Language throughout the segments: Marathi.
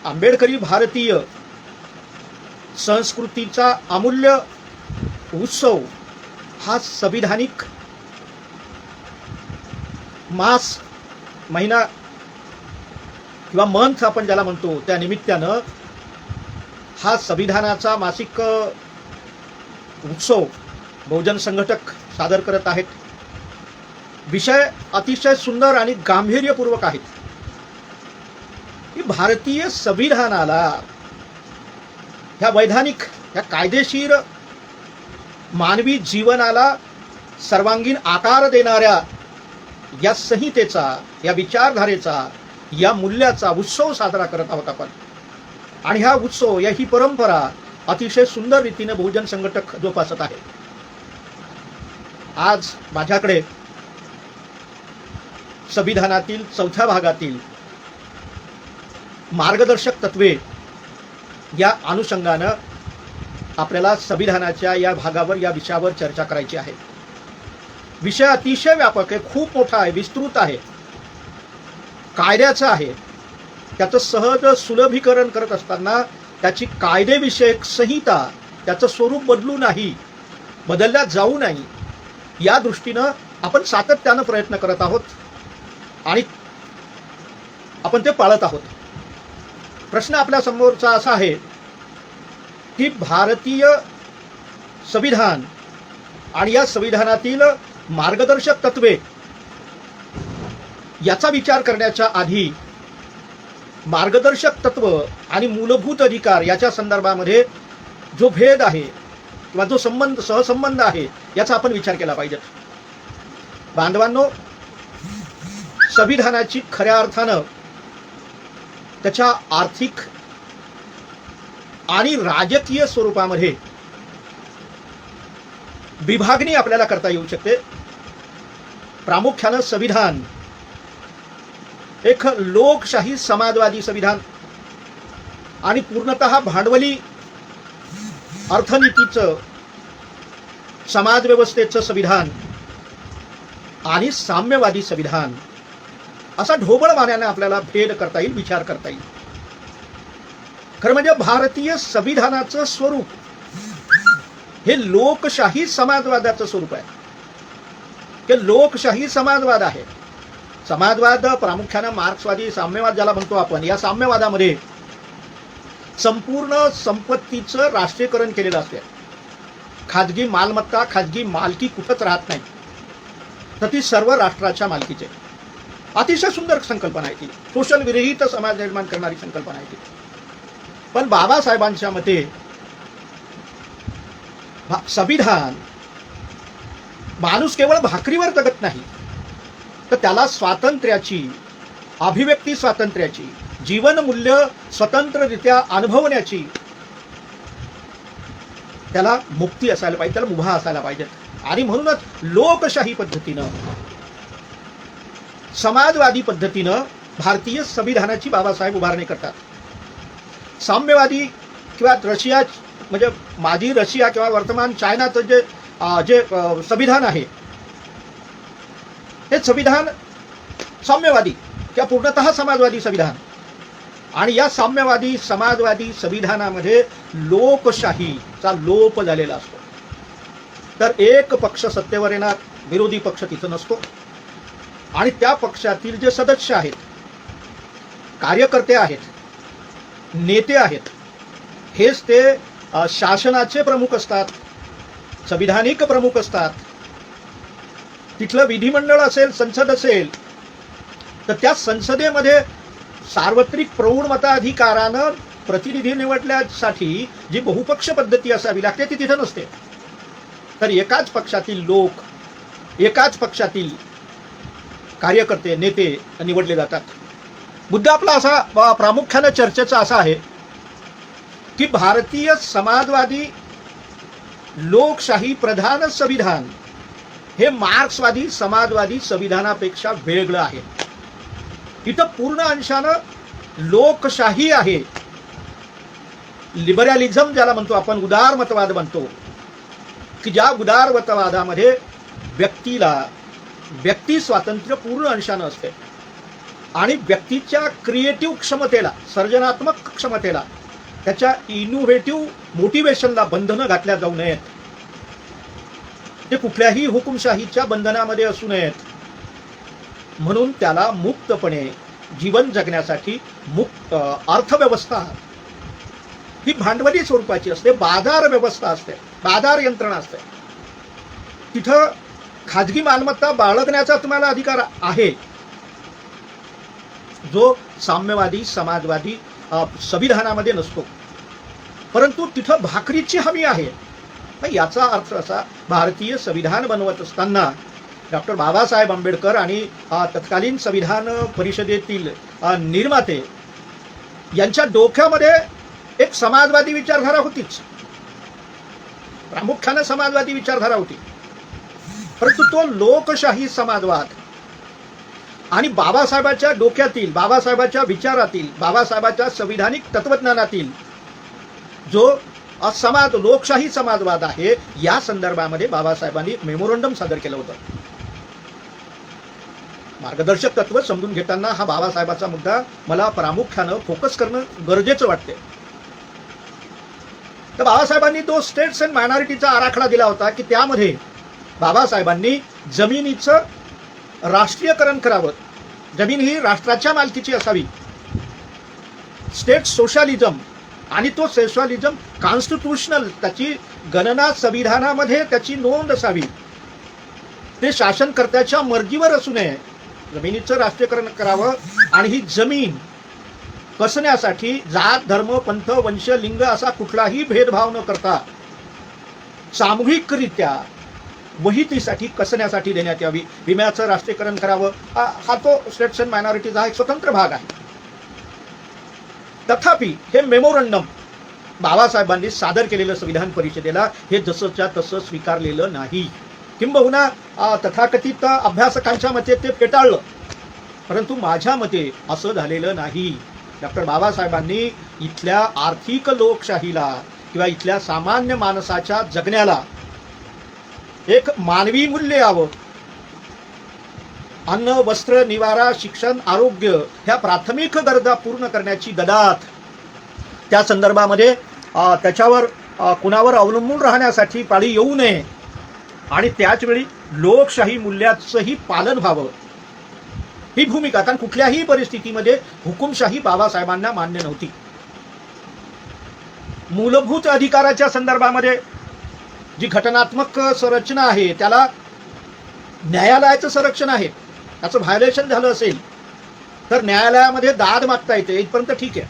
आंबेडकरी भारतीय संस्कृतीचा अमूल्य उत्सव हा संविधानिक मास महिना किंवा मंथ आपण ज्याला म्हणतो, त्या निमित्तानं हा संविधानाचा मासिक उत्सव बहुजन संघटक सादर करत आहेत. विषय अतिशय सुंदर आणि गांभीर्यपूर्वक आहेत की भारतीय संविधानाला, ह्या वैधानिक, ह्या कायदेशीर मानवी जीवनाला सर्वांगीण आकार देणाऱ्या या संहितेचा, या विचारधारेचा, या मूल्याचा उत्सव साजरा करत आहोत आपण. आणि हा उत्सव, या ही परंपरा अतिशय सुंदर रीतीने बहुजन संघटक जोपासत आहे. आज माझ्याकडे संविधानातील 4थ्या भागातील मार्गदर्शक तत्वे या अनुषंगानं आपल्याला संविधानाच्या या भागावर, या विषयावर चर्चा करायची आहे. विषय अतिशय व्यापक आहे, खूप मोठा आहे, विस्तृत आहे, कायद्याचा आहे. त्याचं सहज सुलभीकरण करत असताना त्याची कायदेविषयक संहिता, त्याचं स्वरूप बदलू नाही, बदलल्या जाऊ नाही, या दृष्टीनं आपण सातत्यानं प्रयत्न करत आहोत आणि आपण ते पाळत आहोत. प्रश्न आपल्या समोरचा असा आहे की भारतीय संविधान आणि या संविधानातील मार्गदर्शक तत्वे याचा विचार करण्याच्या आधी मार्गदर्शक तत्व आणि मूलभूत अधिकार याच्या संदर्भामध्ये जो भेद आहे किंवा जो संबंध, सहसंबंध आहे, याचा आपण विचार केला पाहिजे. बांधवांनो, संविधानाची खऱ्या अर्थानं त्याच्या आर्थिक आणि राजकीय स्वरूपामध्ये विभागणी आपल्याला करता येऊ शकते. प्रामुख्यानं संविधान एक लोकशाही समाजवादी संविधान आणि पूर्णतः भांडवली अर्थनीतीचं, समाजव्यवस्थेचं संविधान आणि साम्यवादी संविधान असा ढोबळ मान्याने आपल्याला भेद करता येईल, विचार करता येईल. खरं म्हणजे भारतीय संविधानाचं स्वरूप हे लोकशाही समाजवादाचं स्वरूप आहे. हे लोकशाही समाजवाद आहे. समाजवाद प्रामुख्यानं मार्क्सवादी साम्यवाद ज्याला म्हणतो आपण, या साम्यवादामध्ये संपूर्ण संपत्तीचं राष्ट्रीयकरण केलेलं असते. खाजगी मालमत्ता, खाजगी मालकी कुठंच राहत नाही, तर ती सर्व राष्ट्राच्या मालकीचे. अतिशय सुंदर संकल्पना आहे ती, शोषण विरहित समाज निर्माण करणारी संकल्पना आहे ती. पण बाबासाहेबांच्या मते संविधान माणूस केवळ भाकरीवर जगत नाही, तर त्याला स्वातंत्र्याची, अभिव्यक्ती स्वातंत्र्याची, जीवनमूल्य स्वतंत्ररित्या अनुभवण्याची त्याला मुक्ती असायला पाहिजे, त्याला मुभा असायला पाहिजे. आणि म्हणूनच लोकशाही पद्धतीनं, समाजवादी पद्धतीनं भारतीय संविधानाची बाबासाहेब उभारणी करतात. साम्यवादी किंवा रशिया, म्हणजे माजी रशिया किंवा वर्तमान चायनाचं जे संविधान आहे, हे संविधान साम्यवादी किंवा पूर्णतः समाजवादी संविधान. आणि या साम्यवादी समाजवादी संविधानामध्ये लोकशाहीचा लोप झालेला असतो. तर एक पक्ष सत्तेवर येणार, विरोधी पक्ष तिथं नसतो. आणि त्या पक्षातील जे सदस्य आहेत, कार्यकर्ते आहेत, नेते आहेत, हेच ते शासनाचे प्रमुख असतात, संविधानिक प्रमुख असतात. तिथलं विधिमंडळ असेल, संसद असेल, तर त्या संसदेमध्ये सार्वत्रिक प्रौढ मताधिकारानं प्रतिनिधी निवडण्यासाठी जी बहुपक्ष पद्धती असावी लागते, ती तिथं नसते. तर एकाच पक्षातील लोक, एकाच पक्षातील कार्यकर्ते, नेते निवडले जातात. मुद्दा आपला असा प्रामुख्यानं चर्चेचा असा आहे की भारतीय समाजवादी लोकशाही प्रधान संविधान हे मार्क्सवादी समाजवादी संविधानापेक्षा वेगळं आहे. इथं पूर्ण अंशानं लोकशाही आहे. लिबरलिझम ज्याला म्हणतो आपण, उदारमतवाद म्हणतो, की ज्या उदारमतवादामध्ये व्यक्ती स्वातंत्र्य पूर्ण अंशानं असते. आणि व्यक्तीच्या क्रिएटिव्ह क्षमतेला, सर्जनात्मक क्षमतेला, त्याच्या इनोव्हेटिव्ह मोटिवेशनला बंधनं घातल्या जाऊ नयेत. ते कुठल्याही हुकुमशाहीच्या बंधनामध्ये असू नयेत. म्हणून त्याला मुक्तपणे जीवन जगण्यासाठी अर्थव्यवस्था ही भांडवली स्वरूपाची असते, बाजार व्यवस्था असते, बाजार यंत्रणा असते. तिथं खाजगी मालमत्ता बाळगण्याचा तुम्हाला अधिकार आहे, जो साम्यवादी समाजवादी संविधानामध्ये नसतो. परंतु तिथं भाकरीची हमी आहे. याचा अर्थ असा, भारतीय संविधान बनवत असताना डॉक्टर बाबासाहेब आंबेडकर आणि तत्कालीन संविधान परिषदेतील निर्माते यांच्या डोक्यामध्ये एक समाजवादी विचारधारा होतीच, प्रामुख्याने समाजवादी विचारधारा होती. परंतु तो लोकशाही समाजवाद आणि बाबासाहेबांच्या डोक्यातील, बाबासाहेबांच्या विचारातील, बाबासाहेबांच्या संविधानिक तत्वज्ञानातील जो लोकशाही समाजवाद आहे, या संदर्भामध्ये बाबासाहेबांनी एक मेमोरंडम सादर केलं होतं. मार्गदर्शक तत्व समजून घेताना हा बाबासाहेबांचा मुद्दा मला प्रामुख्यानं फोकस करणं गरजेचं वाटते. तर बाबासाहेबांनी तो स्टेट्स अँड मायनॉरिटीचा आराखडा दिला होता की त्यामध्ये बाबासाहेबांनी जमिनीचं राष्ट्रीयकरण करावं, जमीन ही राष्ट्राच्या मालकीची असावी, स्टेट सोशलिझम, आणि तो सोशलिझम कॉन्स्टिट्यूशनल, त्याची गणना संविधानामध्ये त्याची नोंद असावी, ते शासनकर्त्याच्या मर्जीवर असू नये. जमिनीचं राष्ट्रीयकरण करावं आणि ही जमीन कसण्यासाठी जात, धर्म, पंथ, वंश, लिंग असा कुठलाही भेदभाव न करता सामूहिकरित्या वहितीसाठी कसण्यासाठी देण्यात यावी. विम्याचं राष्ट्रीयकरण करावं, हा तो स्टेट्स अँड मायनॉरिटीचा एक स्वतंत्र भाग आहे. तथापि हे मेमोरंडम बाबासाहेबांनी सादर केलेलं संविधान परिषदेला हे जसंच्या तसं स्वीकारलेलं नाही. किंबहुना तथाकथित अभ्यासकांच्या मते ते फेटाळलं. परंतु माझ्या मते असं झालेलं नाही. डॉक्टर बाबासाहेबांनी इथल्या आर्थिक लोकशाहीला किंवा इथल्या सामान्य माणसाच्या जगण्याला एक मानवी मूल्य यावं, अन्न, वस्त्र, निवारा, शिक्षण, आरोग्य ह्या प्राथमिक गरजा पूर्ण करण्याची ददात, त्या संदर्भामध्ये त्याच्यावर कुणावर अवलंबून राहण्यासाठी पाळी येऊ नये आणि त्याच वेळी लोकशाही मूल्याचंही पालन व्हावं, ही भूमिका. कारण कुठल्याही परिस्थितीमध्ये हुकुमशाही बाबासाहेबांना मान्य नव्हती. मूलभूत अधिकाराच्या संदर्भामध्ये जी घटनात्मक संरचना आहे त्याला न्यायालयाचं संरक्षण आहे. त्याचं व्हायोलेशन झालं असेल तर न्यायालयामध्ये दाद मागता येते, इथपर्यंत ठीक आहे.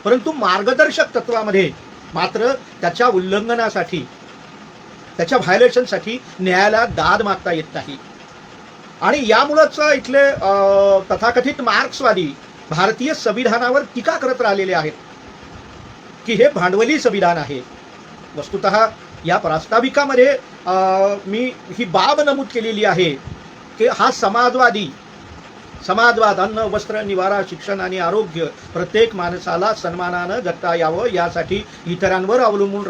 परंतु मार्गदर्शक तत्वामध्ये मात्र त्याच्या उल्लंघनासाठी, त्याच्या व्हायोलेशनसाठी न्यायालयात दाद मागता येत नाही. आणि यामुळेच इथले तथाकथित मार्क्सवादी भारतीय संविधानावर टीका करत राहिलेले आहेत की हे भांडवली संविधान आहे. वस्तुतः या प्रास्ताविकामध्ये मी ही बाब नमूद केलेली आहे की हा समाजवाद, अन्न, वस्त्र, निवारा, शिक्षण आणि आरोग्य प्रत्येक माणसाला सन्मानानं जगता यावं, यासाठी इतरांवर अवलंबून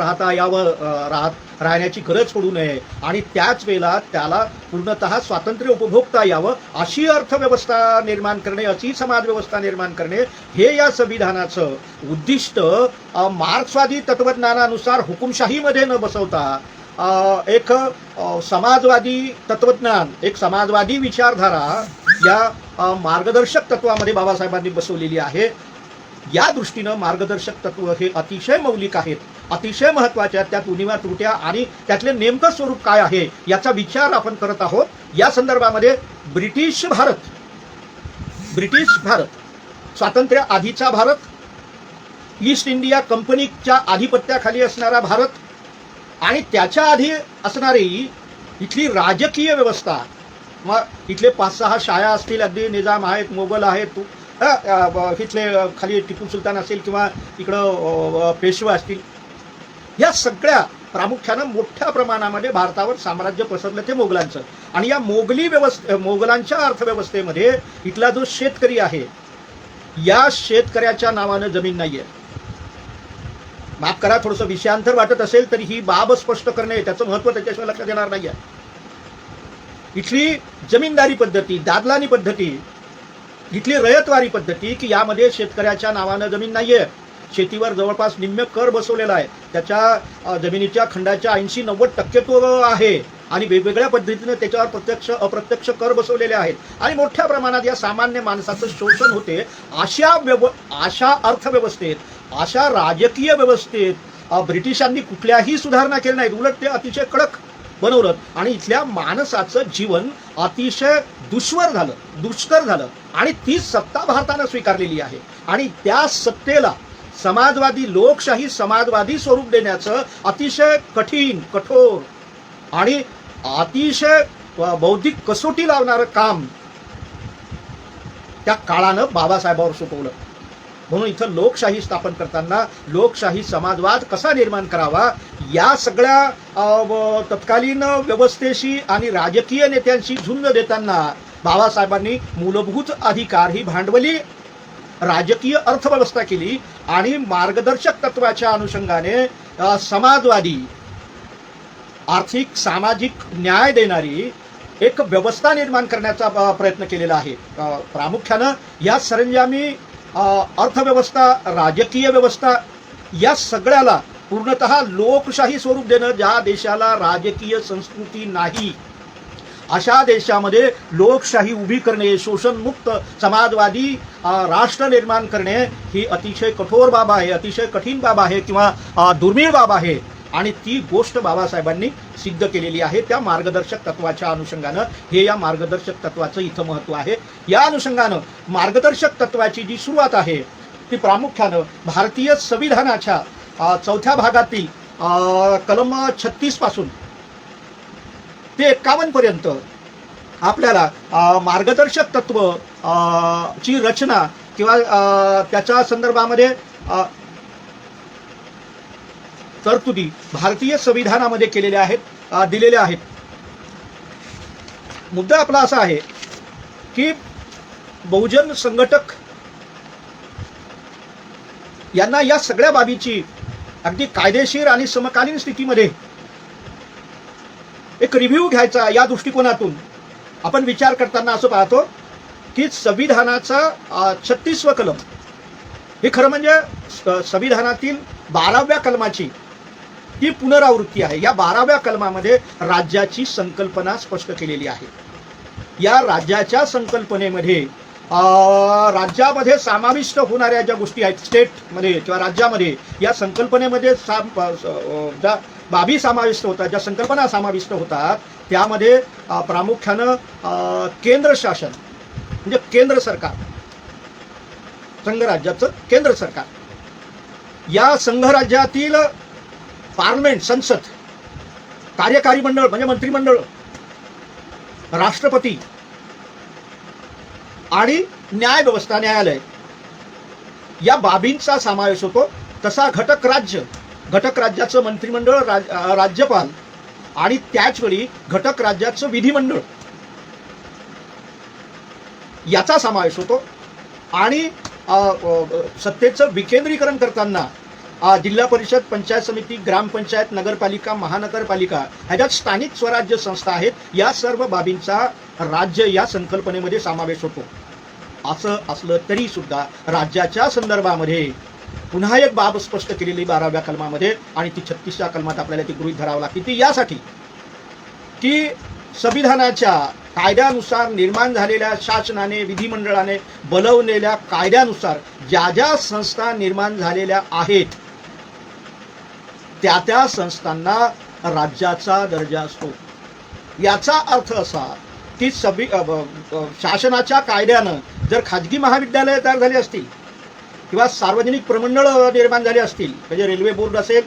राहण्याची गरज पडू नये आणि त्याच वेळेला त्याला पूर्णतः स्वातंत्र्य उपभोगता यावं, अशी अर्थव्यवस्था निर्माण करणे, अशी समाजव्यवस्था निर्माण करणे, हे या संविधानाचं उद्दिष्ट मार्क्सवादी तत्वज्ञानानुसार हुकुमशाहीमध्ये न बसवता एक समाजवादी तत्वज्ञान, एक समाजवादी विचारधारा या मार्गदर्शक तत्वामध्ये बाबासाहेबांनी बसवलेली आहे. या दृष्टीनं मार्गदर्शक तत्व हे अतिशय मौलिक आहेत, अतिशय महत्त्वाचे आहेत. त्यात उणिवा त्रुट्या आणि त्यातले नेमकं स्वरूप काय आहे याचा विचार आपण करत आहोत. या संदर्भामध्ये ब्रिटिश भारत, स्वातंत्र्य आधीचा भारत, ईस्ट इंडिया कंपनीच्या आधिपत्याखाली असणारा भारत आणि त्याच्या आधी असणारी इथली राजकीय व्यवस्था, मग इथले 5-6 शाळा असतील, अगदी निजाम आहेत, मोगल आहेत, इथले खाली टिपू सुलतान असेल किंवा इकडं पेशवा असतील, या सगळ्या प्रामुख्यानं मोठ्या प्रमाणामध्ये भारतावर साम्राज्य पसरलं ते मोगलांचं. आणि या मोगलांच्या अर्थव्यवस्थेमध्ये इथला जो शेतकरी आहे, या शेतकऱ्याच्या नावानं जमीन नाहीये. माफ करा, थोडंसं विषयांतर वाटत असेल तरी ही बाब स्पष्ट करणे, त्याचं महत्त्व त्याच्याशिवाय लक्षात येणार नाही आहे. इथली जमीनदारी पद्धती, दादलानी पद्धती इथली रयतवारी पद्धती की यामध्ये शेतकऱ्याच्या नावानं जमीन नाहीये, शेतीवर जवळपास निम्मे कर बसवलेला आहे, त्याच्या जमिनीच्या खंडाच्या 80-90% तो आहे आणि वेगवेगळ्या पद्धतीने त्याच्यावर प्रत्यक्ष अप्रत्यक्ष कर बसवलेले आहेत आणि मोठ्या प्रमाणात या सामान्य माणसाचं शोषण होते. अशा अर्थव्यवस्थेत, अशा राजकीय व्यवस्थेत ब्रिटिशांनी कुठल्याही सुधारणा केल्या नाहीत, उलट ते अतिशय कडक बनवलं आणि इथल्या माणसाचं जीवन अतिशय दुष्कर झालं आणि ती सत्ता भारतानं स्वीकारलेली आहे आणि त्या सत्तेला समाजवादी, लोकशाही समाजवादी स्वरूप देण्याचं अतिशय कठीण, कठोर आणि अतिशय बौद्धिक कसोटी लावणारं काम त्या काळानं बाबासाहेबांवर सोपवलं. म्हणून इथं लोकशाही स्थापन करताना लोकशाही समाजवाद कसा निर्माण करावा या सगळ्या तत्कालीन व्यवस्थेशी आणि राजकीय नेत्यांशी झुंज देताना बाबासाहेबांनी मूलभूत अधिकार ही भांडवली राजकीय अर्थव्यवस्था केली आणि मार्गदर्शक तत्वाच्या अनुषंगाने समाजवादी, आर्थिक सामाजिक न्याय देणारी एक व्यवस्था निर्माण करण्याचा प्रयत्न केलेला आहे. प्रामुख्यानं या सरंजामी अर्थव्यवस्था, राजकीय व्यवस्था या सगळ्याला पूर्णतः लोकशाही स्वरूप देणं, ज्या देशाला राजकीय संस्कृती नाही अशा देशामध्ये लोकशाही उभी करणे, शोषणमुक्त समाजवादी राष्ट्र निर्माण करणे ही अतिशय कठोर बाब आहे, अतिशय कठीण बाब आहे किंवा दुर्मिळ बाब आहे आणि ती गोष्ट बाबासाहेबांनी सिद्ध केलेली आहे. त्या मार्गदर्शक तत्वाच्या अनुषंगानं हे या मार्गदर्शक तत्वाचं इथं महत्त्व आहे. या अनुषंगानं मार्गदर्शक तत्वाची जी सुरुवात आहे ती प्रामुख्यानं भारतीय संविधानाच्या 4थ्या भागातील कलम 36 पासून ते 51 पर्यंत आपल्याला मार्गदर्शक तत्व ची रचना किंवा त्याच्या संदर्भामध्ये तरतुदी भारतीय संविधानामध्ये केलेल्या आहेत, दिलेल्या आहेत. मुद्दा आपला असा आहे की बहुजन संघटक यांना या सगळ्या बाबीची अगदी कायदेशीर आणि समकालीन स्थितीमध्ये एक रिव्ह्यू घ्यायचा या दृष्टिकोनातून आपण विचार करताना असं पाहतो की संविधानाचा 36वां कलम हे खरं म्हणजे संविधानातील 12व्या कलमाची ही पुनरावृत्ती आहे. या 12व्या कलमामध्ये राज्याची संकल्पना स्पष्ट केलेली आहे. या राज्याच्या संकल्पनेमध्ये राज्यामध्ये समाविष्ट होणाऱ्या ज्या गोष्टी आहेत, स्टेटमध्ये किंवा राज्यामध्ये या संकल्पनेमध्ये ज्या बाबी समाविष्ट होतात, ज्या संकल्पना समाविष्ट होतात त्यामध्ये प्रामुख्यानं केंद्र शासन म्हणजे केंद्र सरकार, संघराज्याचं केंद्र सरकार, या संघराज्यातील पार्लमेंट, संसद, कार्यकारी मंडळ म्हणजे मंत्रिमंडळ, राष्ट्रपती आणि न्याय व्यवस्था, न्यायालय या बाबींचा समावेश होतो. तसा घटक राज्याचं मंत्रिमंडळ, राज्यपाल आणि त्याचवेळी घटक राज्याचं विधिमंडळ याचा समावेश होतो. आणि सत्तेचं विकेंद्रीकरण करताना जिल्हा परिषद, पंचायत समिती, ग्रामपंचायत, नगरपालिका, महानगरपालिका ह्याच्यात स्थानिक स्वराज्य संस्था आहेत, या सर्व बाबींचा राज्य या संकल्पनेमध्ये समावेश होतो. असं असलं तरी सुद्धा राज्याच्या संदर्भामध्ये पुन्हा एक बाब स्पष्ट केलेली 12व्या कलमामध्ये आणि ती 36व्या कलमात आपल्याला ती गृहीत धरावं लागते. ती यासाठी की संविधानाच्या कायद्यानुसार निर्माण झालेल्या, शासनाने विधिमंडळाने बनवलेल्या कायद्यानुसार ज्या ज्या संस्था निर्माण झालेल्या आहेत त्या त्या संस्थांना राज्याचा दर्जा असतो. याचा अर्थ असा की शासनाच्या कायद्यानं जर खाजगी महाविद्यालय तयार झाली असतील किंवा सार्वजनिक प्रमंडळ निर्माण झाले असतील, म्हणजे रेल्वे बोर्ड असेल,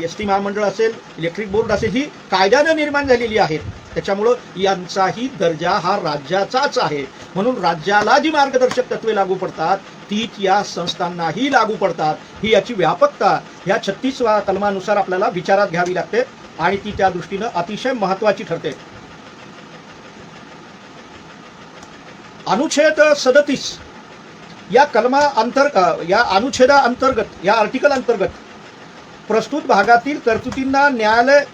एसटी महामंडळ असेल, इलेक्ट्रिक बोर्ड असेल, ही कायद्यानं निर्माण झालेली आहेत. त्याच्यामुळं यांचाही दर्जा हा राज्याचाच आहे. म्हणून राज्याला जी मार्गदर्शक तत्वे लागू पडतात तीच या संस्थांनाही लागू पडतात. ही याची व्यापकता ह्या 36व्या कलमानुसार आपल्याला विचारात घ्यावी लागते आणि ती त्या दृष्टीनं अतिशय महत्त्वाची ठरते. अनुच्छेद 37 या या अनुच्छेदाअंतर्गत, या आर्टिकल अंतर्गत प्रस्तुत भागातील तरतुदींना न्यायालय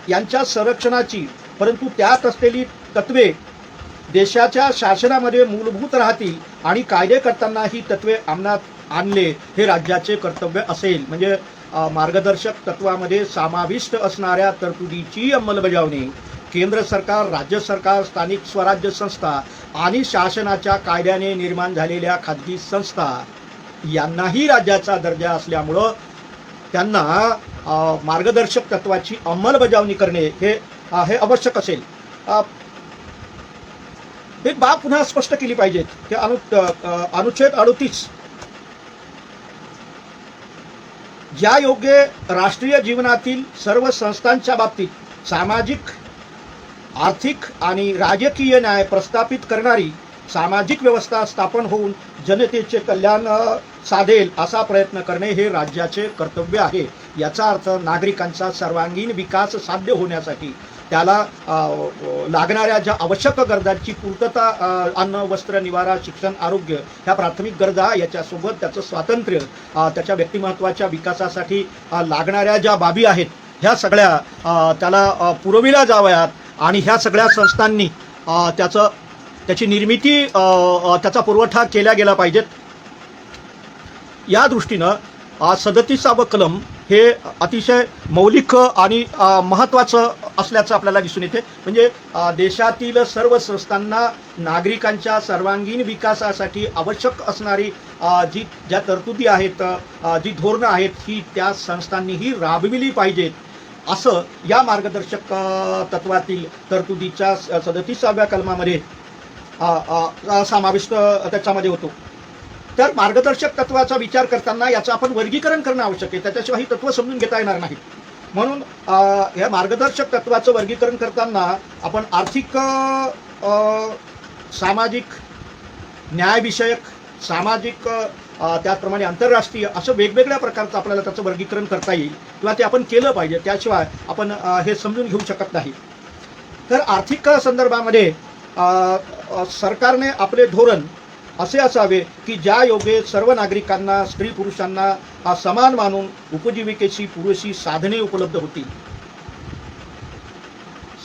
यांच्या संरक्षणाची, परंतु त्यात असलेली तत्वे देशाच्या शासनामध्ये मूलभूत राहतील आणि कायदे करताना ही तत्वे अंमलात आणले हे राज्याचे कर्तव्य असेल. म्हणजे मार्गदर्शक तत्वामध्ये समाविष्ट असणाऱ्या तरतुदीची अंमलबजावणी केंद्र सरकार, राज्य सरकार, स्थानिक स्वराज्य संस्था आणि शासनाच्या कायद्याने निर्माण झालेल्या खाजगी संस्था यांनाही राज्याचा दर्जा असल्यामुळं त्यांना मार्गदर्शक तत्वाची अंमलबजावणी करणे हे आवश्यक असेल. एक बाब पुन्हा स्पष्ट केली पाहिजे. ते अनुच्छेद 38 ज्या योग्य राष्ट्रीय जीवनातील सर्व संस्थांच्या बाबतीत सामाजिक, आर्थिक आणि राजकीय न्याय प्रस्थापित करणारी सामाजिक व्यवस्था स्थापन होऊन जनतेचे कल्याण साधेल असा प्रयत्न करणे हे राज्याचे कर्तव्य आहे. याचा अर्थ नागरिकांचा सर्वांगीण विकास साध्य होण्यासाठी त्याला लागणाऱ्या ज्या आवश्यक गरजांची पूर्तता, अन्न, वस्त्र, निवारा, शिक्षण, आरोग्य ह्या प्राथमिक गरजा, याच्यासोबत त्याचं स्वातंत्र्य, त्याच्या व्यक्तिमत्वाच्या विकासासाठी लागणाऱ्या ज्या बाबी आहेत ह्या सगळ्या त्याला पुरविल्या जाव्यात आणि ह्या सगळ्या संस्थांनी त्याची निर्मिती, त्याचा पुरवठा केला गेला पाहिजेत. या दृष्टीनं 37वे कलम हे अतिशय मौलिक आणि महत्त्वाचं असल्याचं आपल्याला दिसून येते. म्हणजे देशातील सर्व संस्थांना नागरिकांच्या सर्वांगीण विकासासाठी आवश्यक असणारी ज्या तरतुदी आहेत, जी धोरणं आहेत, ही त्या संस्थांनीही राबविली पाहिजेत असं या मार्गदर्शक तत्वातील तरतुदीच्या 37व्या कलमामध्ये समाविष्ट त्याच्यामध्ये होतो. तर मार्गदर्शक तत्वाचा विचार करताना याचं आपण वर्गीकरण करणं आवश्यक आहे. त्याच्याशिवाय ही तत्व समजून घेता येणार नाहीत. म्हणून या मार्गदर्शक तत्वाचं वर्गीकरण करताना आपण आर्थिक, सामाजिक, न्यायविषयक, सामाजिक, त्याचप्रमाणे आंतरराष्ट्रीय असं वेगवेगळ्या प्रकारचं आपल्याला त्याचं वर्गीकरण करता येईल किंवा ते आपण केलं पाहिजे. त्याशिवाय आपण हे समजून घेऊ शकत नाही. तर आर्थिक संदर्भामध्ये सरकारने आपले धोरण असे असावे की ज्या योगे सर्व नागरिकांना, स्त्री पुरुषांना समान मानून उपजीविकेची पुरेशी साधने उपलब्ध होतील.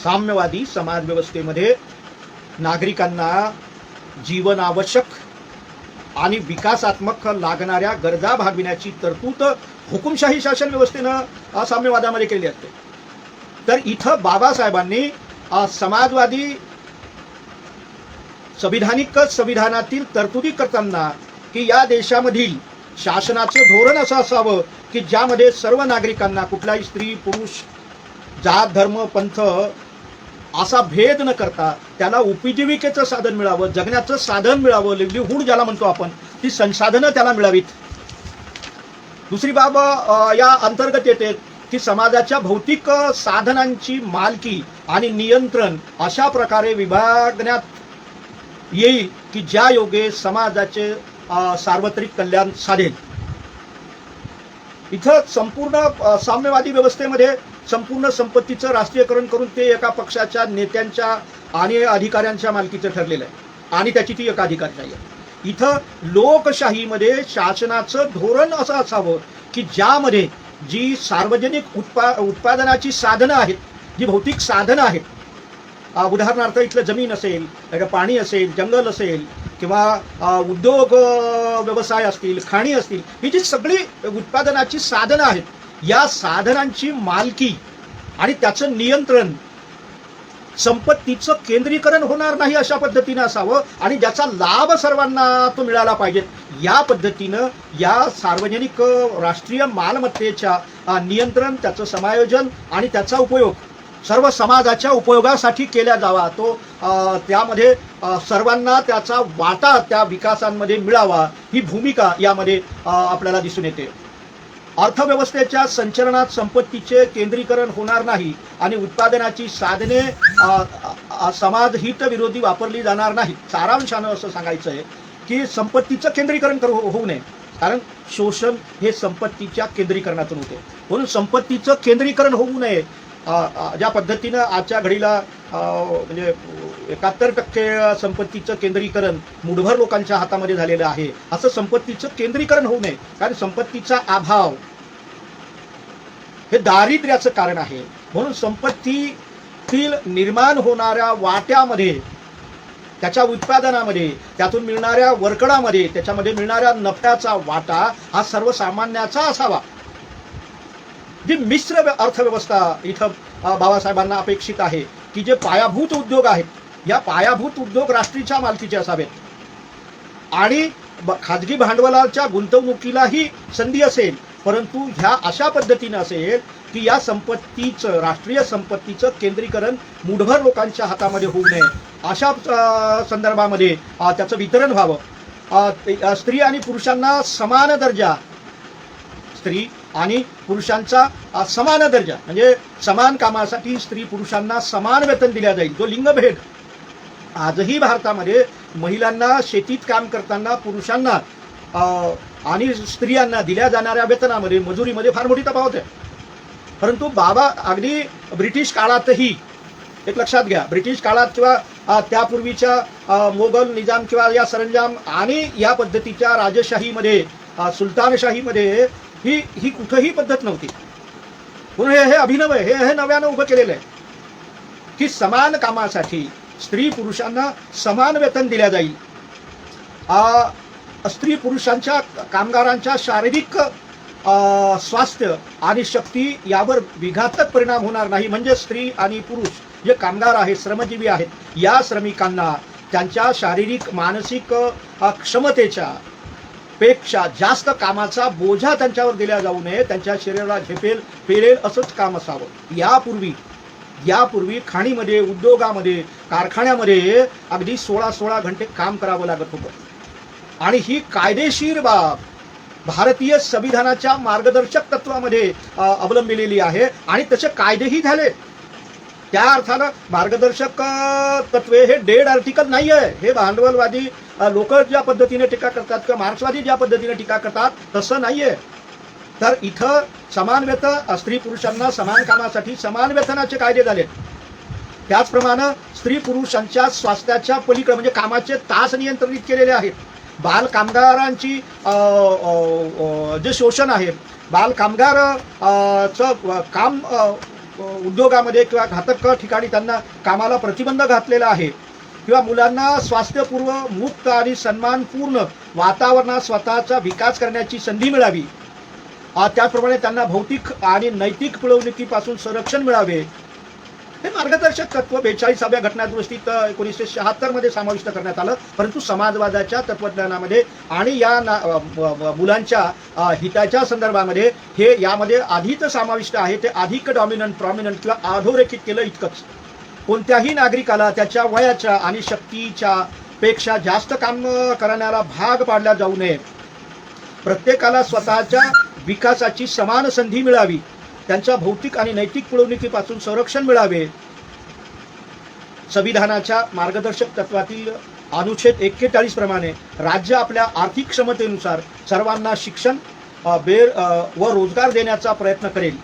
साम्यवादी समाज व्यवस्थेमध्ये नागरिकांना जीवनावश्यक आणि विकासात्मक लागणाऱ्या गरजा भागविण्याची तरतूद हुकुमशाही शासन व्यवस्थेनं साम्यवादामध्ये केली असते. तर इथं बाबासाहेबांनी समाजवादी संविधानातील तरतुदी करताना की या देशामधील शासनाचं धोरण असं असावं की ज्यामध्ये सर्व नागरिकांना कुठलाही स्त्री, पुरुष, जात, धर्म, पंथ असा भेद न करता त्याला उपजीविकेचं साधन मिळावं, जगण्याचं साधन मिळावं, लिव्हलीहूड ज्याला म्हणतो आपण, ती संसाधनं त्याला मिळावीत. दुसरी बाब या अंतर्गत येते की समाजाच्या भौतिक साधनांची मालकी आणि नियंत्रण अशा प्रकारे विभागण्यात येईल की ज्या योगे समाजाचे सार्वत्रिक कल्याण साधेल. इथं संपूर्ण साम्यवादी व्यवस्थेमध्ये संपूर्ण संपत्तीचं राष्ट्रीयकरण करून ते एका पक्षाच्या नेत्यांच्या आणि अधिकाऱ्यांच्या मालकीचं ठरलेलं आहे आणि त्याची ती एकाधिकारशाही आहे. इथं लोकशाहीमध्ये शासनाचं धोरण असं असावं की ज्यामध्ये जी सार्वजनिक उत्पादनाची साधनं आहेत, जी भौतिक साधनं आहेत, उदाहरणार्थ इथलं जमीन असेल, पाणी असेल, जंगल असेल किंवा उद्योग व्यवसाय असतील, खाणी असतील, ही जी सगळी उत्पादनाची साधनं आहेत, या साधनांची मालकी आणि त्याचं नियंत्रण, संपत्तीचं केंद्रीकरण होणार नाही अशा पद्धतीनं असावं आणि ज्याचा लाभ सर्वांना तो मिळाला पाहिजे. या पद्धतीनं या सार्वजनिक राष्ट्रीय मालमत्तेच्या नियंत्रण, त्याचं समायोजन आणि त्याचा उपयोग सर्व समाजाच्या उपयोगासाठी केला जावा. तो त्यामध्ये सर्वांना त्याचा वाटा त्या विकासांमध्ये मिळावा, ही भूमिका यामध्ये आपल्याला दिसून येते. अर्थव्यवस्थेच्या संचलनात संपत्तीचे केंद्रीकरण होणार नाही आणि उत्पादनाची साधने समाज हित विरोधी वापरली जाणार नाही. सारांशानं असं सांगायचं आहे की संपत्तीचं केंद्रीकरण होऊ नये, कारण शोषण हे संपत्तीच्या केंद्रीकरणातून होते. म्हणून संपत्तीचं केंद्रीकरण होऊ नये. ज्या पद्धतीनं आजच्या घडीला म्हणजे 71% संपत्तीचं केंद्रीकरण मुठभर लोकांच्या हातामध्ये झालेलं आहे, असं संपत्तीचं केंद्रीकरण होऊ नये. कारण संपत्तीचा अभाव हे दारिद्र्याचं कारण आहे. म्हणून संपत्तीतील निर्माण होणाऱ्या वाट्यामध्ये त्याच्या उत्पादनामध्ये, त्यातून मिळणाऱ्या वरकडामध्ये, त्याच्यामध्ये मिळणाऱ्या नफ्याचा वाटा हा सर्वसामान्याचा असावा. जी मिश्र अर्थव्यवस्था इथं बाबासाहेबांना अपेक्षित आहे की जे पायाभूत उद्योग आहेत, या पायाभूत उद्योग राष्ट्रीच्या मालकीचे असावेत आणि खाजगी भांडवलाच्या गुंतवणुकीलाही संधी असेल, परंतु ह्या अशा पद्धतीनं असेल की या संपत्तीचं, राष्ट्रीय संपत्तीचं केंद्रीकरण मुठभर लोकांच्या हातामध्ये होऊ नये, अशा संदर्भामध्ये त्याचं वितरण व्हावं. स्त्री आणि पुरुषांना समान दर्जा, स्त्री आणि पुरुषांचा समान दर्जा म्हणजे समान कामासाठी स्त्री पुरुषांना समान वेतन दिल्या जाईल. जो लिंगभेद आजही भारतामध्ये महिलांना शेतीत काम करताना पुरुषांना आणि स्त्रियांना दिल्या जाणाऱ्या वेतनामध्ये, मजुरीमध्ये फार मोठी तफावत आहे. परंतु बाबा अगदी ब्रिटिश काळातही, एक लक्षात घ्या, ब्रिटिश काळात किंवा त्यापूर्वीच्या मोगल निजाम किंवा या सरंजाम आणि या पद्धतीच्या राजशाहीमध्ये, सुलतानशाहीमध्ये ही कुठंही पद्धत नव्हती. म्हणून हे अभिनव आहे, हे नव्यानं उभं केलेलं आहे की समान कामासाठी स्त्री पुरुषांना समान वेतन दिल्या जाईल. स्त्री पुरुषांच्या कामगारांच्या शारीरिक स्वास्थ्य आणि शक्ती यावर विघातक परिणाम होणार नाही. म्हणजे स्त्री आणि पुरुष जे कामगार आहेत, श्रमजीवी आहेत, या श्रमिकांना त्यांच्या शारीरिक मानसिक क्षमतेच्या पेक्षा जास्त कामाचा बोजा त्यांच्यावर दिला जाऊ नये, त्यांच्या शरीराला झेपेल पेरेल असंच काम असावं. यापूर्वी खाणीमध्ये, उद्योगामध्ये, कारखान्यामध्ये अगदी 16 घंटे काम करावं लागत होतं आणि ही कायदेशीर बाब भारतीय संविधानाच्या मार्गदर्शक तत्वामध्ये अवलंबिलेली आहे आणि तसे कायदेही झाले. त्या अर्थानं मार्गदर्शक तत्वे हे डेड आर्टिकल नाही आहे. हे भांडवलवादी लोक ज्या पद्धतीने टीका करतात किंवा मार्क्सवादी ज्या पद्धतीने टीका करतात तसं नाहीये. तर इथं समान वेतन, स्त्री पुरुषांना समान कामासाठी समान वेतनाचे कायदे झाले. त्याचप्रमाणे स्त्री पुरुषांच्या स्वास्थ्याच्या पलीकडे म्हणजे कामाचे तास नियंत्रित केलेले आहेत. बाल कामगारांची जे शोषण आहे, बाल कामगारचं काम उद्योगामध्ये किंवा घातक ठिकाणी त्यांना कामाला प्रतिबंध घातलेला आहे किंवा मुलांना स्वास्थ्यपूर्व, मुक्त आणि सन्मानपूर्ण वातावरणात स्वतःचा विकास करण्याची संधी मिळावी, त्याचप्रमाणे त्यांना भौतिक आणि नैतिक पिळवणुकीपासून संरक्षण मिळावे, हे मार्गदर्शक तत्व 42व्या घटनादुरुस्तीत 1976 मध्ये समाविष्ट करण्यात आलं. परंतु समाजवादाच्या तत्वज्ञानामध्ये आणि या मुलांच्या हिताच्या संदर्भामध्ये हे यामध्ये आधीच समाविष्ट आहे. ते अधिक प्रॉमिनंट किंवा अधोरेखित केलं इतकंच. कोणत्याही नागरिकाला त्याच्या वयाच्या आणि शक्तीच्या पेक्षा जास्त काम करण्याला भाग पाडला जाऊ नये. प्रत्येकाला स्वतःच्या विकासाची समान संधी मिळावी, त्यांच्या भौतिक आणि नैतिक पिळवणुकीपासून संरक्षण मिळावे. संविधानाच्या मार्गदर्शक तत्वातील अनुच्छेद 41 प्रमाणे राज्य आपल्या आर्थिक क्षमतेनुसार सर्वांना शिक्षण व रोजगार देण्याचा प्रयत्न करेल.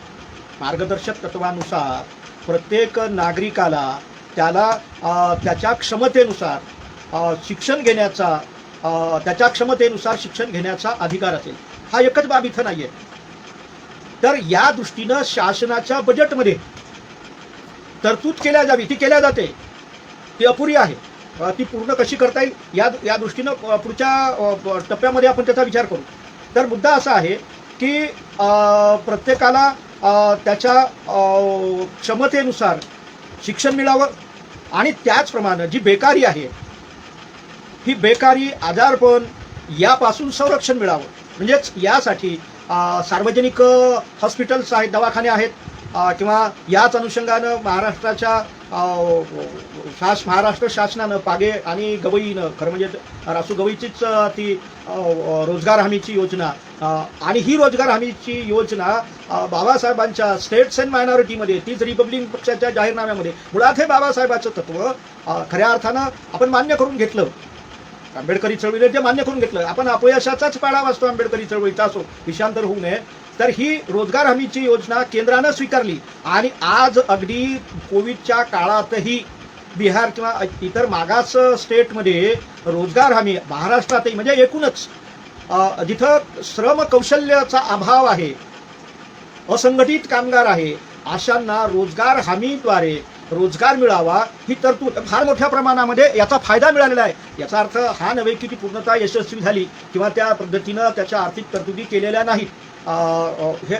मार्गदर्शक तत्वानुसार प्रत्येक नागरिकाला त्याला त्याच्या क्षमतेनुसार शिक्षण घेण्याचा, त्याच्या क्षमतेनुसार शिक्षण घेण्याचा अधिकार असेल. हा एकच बाब इथं नाहीये. तर या दृष्टीनं शासनाच्या बजेटमध्ये तरतूद केल्या जावी, ती केल्या जाते, ती अपुरी आहे. ती पूर्ण कशी करता येईल या दृष्टीनं पुढच्या टप्प्यामध्ये आपण त्याचा विचार करू. तर मुद्दा असा आहे की प्रत्येकाला त्याच्या क्षमतेनुसार शिक्षण मिळावं आणि त्याचप्रमाणे जी बेकारी आहे, ही बेकारी, आजारपण यापासून संरक्षण मिळावं. म्हणजेच यासाठी सार्वजनिक हॉस्पिटल्स आहेत, दवाखाने आहेत किंवा याच अनुषंगानं महाराष्ट्र शासनानं पागे आणि गवईनं, खरं म्हणजे रासू गवईचीच ती रोजगार हमीची योजना आणि ही रोजगार हमीची योजना बाबासाहेबांच्या स्टेट्स अँड मायनॉरिटीमध्ये, तीच रिपब्लिकन पक्षाच्या जाहीरनाम्यामध्ये मुळात हे बाबासाहेबांचं तत्व खऱ्या अर्थानं आपण मान्य करून घेतलं. आंबेडकरी चळवळीने जे मान्य करून घेतलं. आपण अपयशाचाच पाळा वाचतो आंबेडकरी चळवळीचा, असो विषांतर होऊ नये. तर ही रोजगार हमीची योजना केंद्रानं स्वीकारली आणि आज अगदी कोविडच्या काळातही बिहार किंवा इतर मागास स्टेटमध्ये रोजगार हमी, महाराष्ट्रातही म्हणजे एकूणच जिथं श्रम कौशल्याचा अभाव आहे, असंघटित कामगार आहे, अशांना रोजगार हमीद्वारे रोजगार मिळावा ही तरतूद फार मोठ्या प्रमाणामध्ये याचा फायदा मिळालेला आहे. याचा अर्थ हा नव्हे की ती पूर्णतः यशस्वी झाली किंवा त्या पद्धतीनं त्याच्या आर्थिक तरतुदी केलेल्या नाहीत.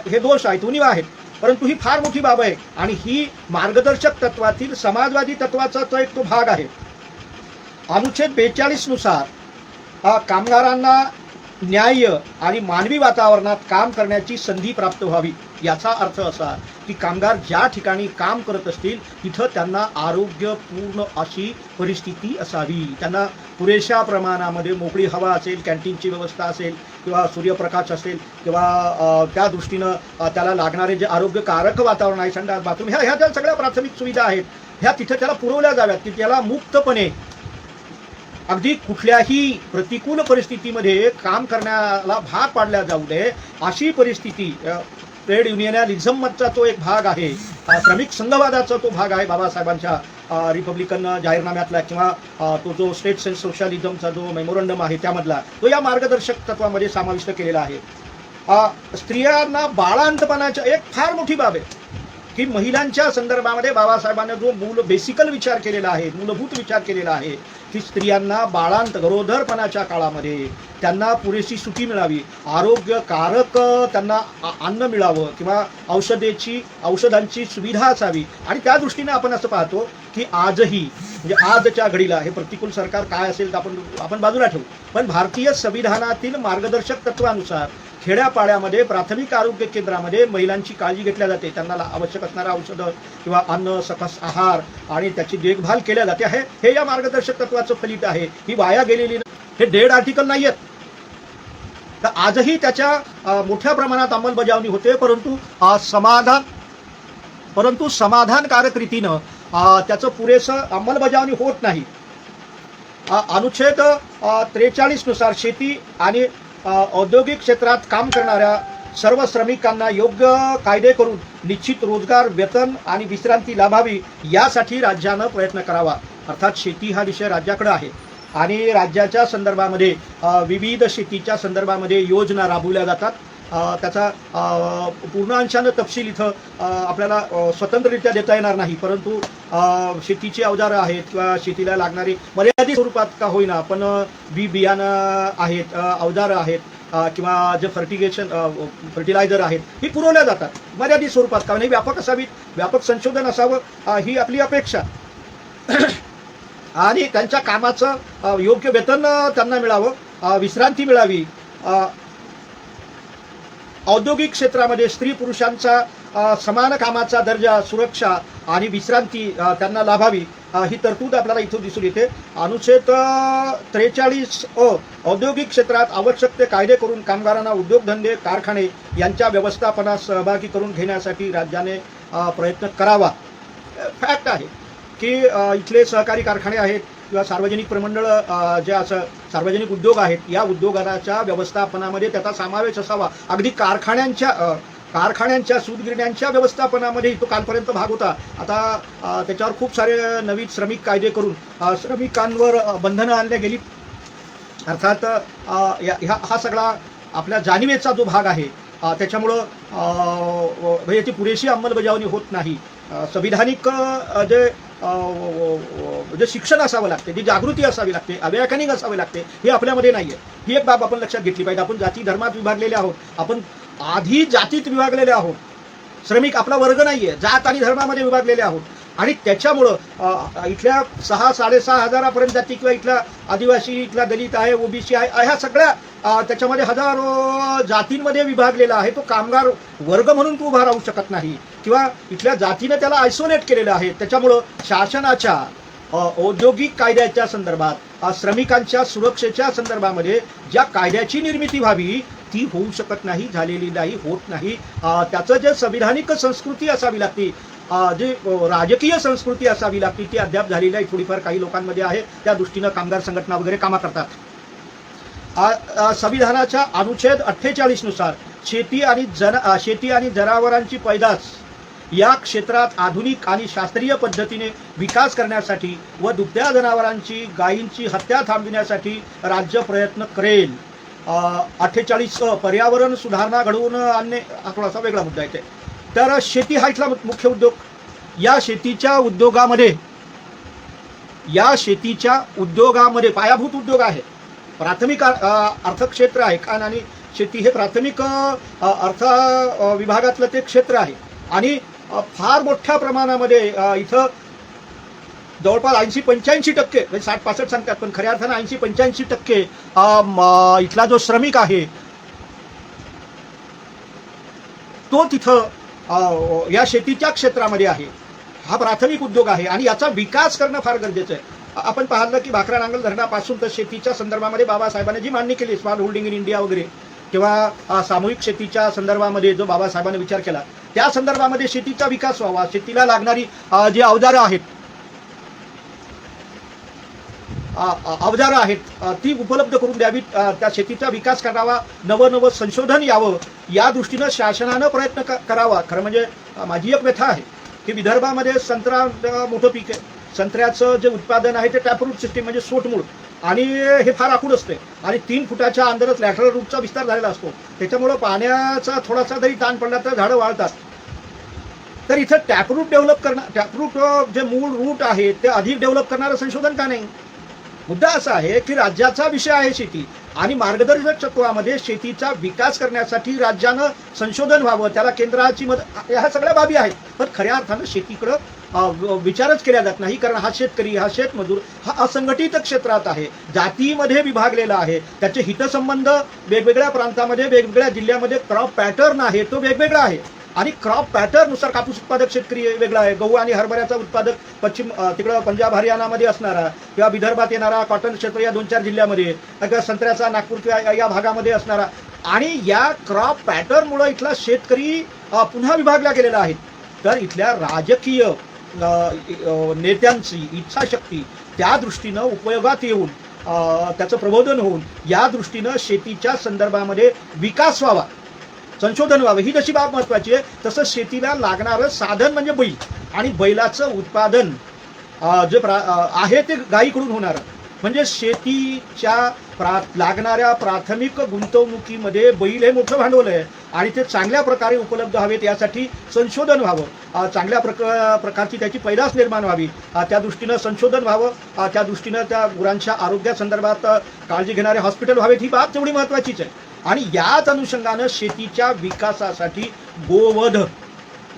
हे दोष आहेत, उणीवा आहेत, परंतु ही फार मोठी बाब आहे आणि ही मार्गदर्शक तत्वातील समाजवादी तत्वाचा तो एक भाग आहे. अनुच्छेद 42 नुसार कामगारांना न्याय्य आणि मानवी वातावरणात काम करण्याची संधी प्राप्त व्हावी. याचा अर्थ असा की कामगार ज्या ठिकाणी काम करत असतील तिथं त्यांना आरोग्यपूर्ण अशी परिस्थिती असावी. त्यांना पुरेशा प्रमाणामध्ये मोकळी हवा असेल, कॅन्टीनची व्यवस्था असेल किंवा सूर्यप्रकाश असेल किंवा त्या दृष्टीनं त्याला लागणारे जे आरोग्यकारक वातावरण आहे, संडास बाथरूम, ह्या ज्या सगळ्या प्राथमिक सुविधा आहेत ह्या तिथं त्याला पुरवल्या जाव्यात की त्याला मुक्तपणे अगदी कुठल्याही प्रतिकूल परिस्थितीमध्ये काम करण्याला भाग पाडल्या जाऊ नये अशी परिस्थिती. ट्रेड युनियनिझमचा तो एक भाग आहे, श्रमिक संघवादाचा तो भाग आहे बाबासाहेबांच्या रिपब्लिकन जाहीरनाम्यातला किंवा तो जो स्टेट्स अँड सोशलिझमचा जो मेमोरंडम आहे त्यामधला तो या मार्गदर्शक तत्वामध्ये समाविष्ट केलेला आहे. स्त्रियांना बाळांतपणाच्या एक फार मोठी बाब आहे की महिलांच्या संदर्भामध्ये बाबासाहेबांनी जो बेसिकल विचार केलेला आहे, मूलभूत विचार केलेला आहे की स्त्रियांना गरोदरपणाच्या काळामध्ये त्यांना पुरेशी सुटी मिळावी, आरोग्यकारक त्यांना अन्न मिळावं किंवा औषधांची सुविधा असावी. आणि त्या दृष्टीने आपण असं पाहतो की आजही म्हणजे आजच्या घडीला हे प्रतिकूल सरकार काय असेल तर आपण बाजूला ठेवू, पण भारतीय संविधानातील मार्गदर्शक तत्वानुसार खेड्यापाड्यामध्ये प्राथमिक आरोग्य केंद्रामध्ये महिलांची काळजी घेतल्या जाते. त्यांना आवश्यक असणारं औषधं किंवा अन्न, सकस आहार आणि त्याची देखभाल केल्या जाते आहे. हे या मार्गदर्शक तत्वाचं फलित आहे. ही वाया गेलेली हे डेड आर्टिकल नाही आहेत. तर आजही त्याच्या मोठ्या प्रमाणात अंमलबजावणी होते, परंतु समाधानकारक रीतीनं त्याचं पुरेसं अंमलबजावणी होत नाही. अनुच्छेद 43 नुसार शेती आणि औद्योगिक क्षेत्रात काम करणाऱ्या सर्व श्रमिकांना योग्य कायदे करून निश्चित रोजगार, वेतन आणि विश्रांती लाभावी यासाठी राज्यानं प्रयत्न करावा. अर्थात शेती हा विषय राज्याकडे आहे आणि राज्याच्या संदर्भामध्ये विविध शेतीच्या संदर्भामध्ये योजना राबवल्या जातात. त्याचा पूर्ण अंशानं तपशील इथं आपल्याला स्वतंत्ररित्या देता येणार नाही, परंतु शेतीची अवजारं आहेत किंवा शेतीला लागणारी मर्यादित स्वरूपात का होईना पण बियाणं आहेत, अवजारं आहेत किंवा जे फर्टिलायझर आहेत ही पुरवल्या जातात मर्यादित स्वरूपात. कारण ही व्यापक असावी, व्यापक संशोधन असावं ही आपली अपेक्षा. आणि त्यांच्या कामाचं योग्य वेतन त्यांना मिळावं, विश्रांती मिळावी. औद्योगिक क्षेत्रामध्ये स्त्री पुरुषांचा समान कामाचा दर्जा, सुरक्षा आणि विश्रांती त्यांना लाभावी ही तरतूद आपल्याला इथून दिसून येते. अनुच्छेद 43 औद्योगिक क्षेत्रात आवश्यक ते कायदे करून कामगारांना उद्योगधंदे, कारखाने यांच्या व्यवस्थापनात सहभागी करून घेण्यासाठी राज्याने प्रयत्न करावा. फॅक्ट आहे की इथले सहकारी कारखाने आहेत किंवा सार्वजनिक प्रमंडळ जे असं सार्वजनिक उद्योग आहेत या उद्योगाच्या व्यवस्थापनामध्ये त्याचा समावेश असावा. अगदी कारखान्यांच्या सूतगिरण्यांच्या व्यवस्थापनामध्ये तो कालपर्यंत भाग होता. आता त्याच्यावर खूप सारे नवीन श्रमिक कायदे करून श्रमिकांवर बंधनं आणल्या गेली. अर्थात हा सगळा आपल्या जाणीवेचा जो भाग आहे त्याच्यामुळं याची पुरेशी अंमलबजावणी होत नाही. संविधानिक जे शिक्षण असावं लागते, जी जागृती असावी लागते, अवेकनिंग असावे लागते, हे आपल्यामध्ये नाही आहे. ही एक बाब आपण लक्षात घेतली पाहिजे. आपण जाती धर्मात विभागलेले आहोत, आपण आधी जातीत विभागलेले आहोत. श्रमिक आपला वर्ग नाही आहे, जात आणि धर्मामध्ये विभागलेले आहोत. आणि त्याच्यामुळं इथल्या 6-6.5 हजारापर्यंत जाती किंवा इथला आदिवासी, इथला दलित आहे, ओबीसी आहे, ह्या सगळ्या त्याच्यामध्ये हजारो जातींमध्ये विभागलेला आहे. तो कामगार वर्ग म्हणून तो उभा राहू शकत नाही किंवा इथल्या जातीने त्याला आयसोलेट केलेलं आहे. त्याच्यामुळं शासनाच्या औद्योगिक कायद्याच्या संदर्भात, श्रमिकांच्या सुरक्षेच्या संदर्भामध्ये ज्या कायद्याची निर्मिती व्हावी ती होऊ शकत नाही, झालेली नाही, होत नाही. त्याचं जे संविधानिक संस्कृती असावी लागते, जी राजकीय संस्कृती असावी लागते ती अद्याप झालेली आहे. थोडीफार काही लोकांमध्ये आहे. त्या दृष्टीनं कामगार संघटना वगैरे कामं करतात. संविधानाच्या अनुच्छेद 48 नुसार शेती आणि जनावरांची पैदास या क्षेत्रात आधुनिक आणि शास्त्रीय पद्धतीने विकास करण्यासाठी व दुभत्या जनावरांची, गायींची हत्या थांबविण्यासाठी राज्य प्रयत्न करेल. 48 पर्यावरण सुधारणा घडवून आणणे हा थोडासा वेगळा मुद्दा येते. तर शेती हा इथला मुख्य उद्योग. या शेतीच्या उद्योगामध्ये पायाभूत उद्योग आहे, प्राथमिक अर्थक्षेत्र आहे. खाण आणि शेती हे प्राथमिक अर्थ विभागातलं ते क्षेत्र आहे आणि फार मोठ्या प्रमाणामध्ये इथं जवळपास 80-85% म्हणजे 60-65 सांगतात, पण खऱ्या अर्थानं 80-85% इथला जो श्रमिक आहे तो तिथं या शेतीच्या क्षेत्रामध्ये आहे. हा प्राथमिक उद्योग आहे आणि याचा विकास करणं फार गरजेचं आहे. आपण पाहिलं की भाकरा नांगल धरणापासून तर शेतीच्या संदर्भामध्ये बाबासाहेबांनी जी मांडणी केली, स्मॉल होल्डिंग इन इंडिया वगैरे, किंवा सामूहिक शेतीच्या संदर्भामध्ये जो बाबासाहेबांनी विचार केला, त्या संदर्भामध्ये शेतीचा विकास व्हावा, शेतीला लागणारी जी अवजारं आहेत ती उपलब्ध करून द्यावीत, त्या शेतीचा विकास करावा, नवं संशोधन यावं, या दृष्टीनं शासनानं प्रयत्न करावा. खरं म्हणजे माझी एक व्यथा आहे की विदर्भामध्ये संत्रा मोठं पीक आहे. संत्र्याचं जे उत्पादन आहे ते टॅपरूट सिस्टीम म्हणजे सोटमूळ, आणि हे फार आखूड असते आणि 3 फुटाच्या अंदरच लॅटरल रूटचा विस्तार झालेला असतो. त्याच्यामुळं पाण्याचा थोडासा जरी ताण पडला तर झाडं वाळतात. तर इथं टॅपरूट जे मूळ रूट आहे ते अधिक डेव्हलप करणारं संशोधन का नाही? मुद्दा असा आहे की राज्याचा विषय आहे शेती आणि मार्गदर्शक तत्वामध्ये शेतीचा विकास करण्यासाठी राज्यानं संशोधन व्हावं, त्याला केंद्राची मदत, ह्या सगळ्या बाबी आहेत. पण खऱ्या अर्थानं शेतीकडं विचारच केला जात नाही, कारण हा शेतकरी, हा शेतमजूर हा असंघटित क्षेत्रात आहे, जातीमध्ये विभागलेला आहे. त्याचे हितसंबंध वेगवेगळ्या प्रांतामध्ये, वेगवेगळ्या जिल्ह्यामध्ये क्रॉप पॅटर्न आहे तो वेगवेगळा आहे आणि क्रॉप पॅटर्ननुसार कापूस उत्पादक शेतकरी वेगळा आहे, गहू आणि हरभऱ्याचा उत्पादक तिकडं पंजाब हरियाणामध्ये असणारा किंवा विदर्भात येणारा कॉटन क्षेत्र या 2-4 जिल्ह्यामध्ये, किंवा संत्र्याचा नागपूर किंवा या भागामध्ये असणारा, आणि या क्रॉप पॅटर्नमुळे इथला शेतकरी पुन्हा विभागला गेलेला आहे. तर इथल्या राजकीय नेत्यांची इच्छाशक्ती त्या दृष्टीनं उपयोगात येऊन त्याचं प्रबोधन होऊन या दृष्टीनं शेतीच्या संदर्भामध्ये विकास व्हावा, संशोधन व्हावं, ही जशी बाब महत्वाची आहे, तसं शेतीला लागणारं साधन म्हणजे बैल, आणि बैलाचं उत्पादन जे आहे ते गायीकडून होणार. म्हणजे शेतीच्या लागणाऱ्या प्राथमिक गुंतवणुकीमध्ये बैल हे मोठं भांडवल आहे आणि ते चांगल्या प्रकारे उपलब्ध हवेत यासाठी संशोधन व्हावं, चांगल्या प्रकारची त्याची पैदास निर्माण व्हावी, त्या दृष्टीनं संशोधन व्हावं, त्या दृष्टीनं त्या गुरांच्या आरोग्यासंदर्भात काळजी घेणारे हॉस्पिटल व्हावेत, ही बाब तेवढी महत्वाचीच आहे. आणि याच अनुषंगानं शेतीच्या विकासासाठी गोवध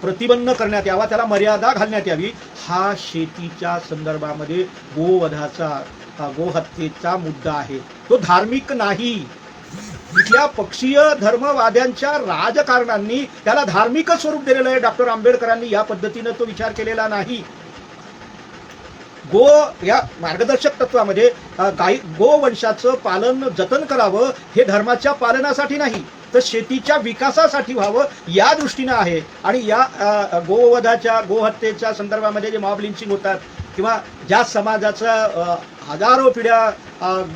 प्रतिबंध करण्यात यावा, त्याला मर्यादा घालण्यात यावी. हा शेतीच्या संदर्भामध्ये गोहत्येचा मुद्दा आहे, तो धार्मिक नाही. इथल्या पक्षीय धर्मवाद्यांच्या राजकारणांनी त्याला धार्मिक स्वरूप दिलेलं आहे. डॉक्टर आंबेडकरांनी या पद्धतीनं तो विचार केलेला नाही. या मार्गदर्शक तत्वामध्ये गोवंशाचं पालन जतन करावं, हे धर्माच्या पालनासाठी नाही तर शेतीच्या विकासासाठी व्हावं या दृष्टीनं आहे. आणि या गोहत्येच्या संदर्भामध्ये जे मॉब लिंचिंग होतात किंवा ज्या समाजाचं हजारो पिढ्या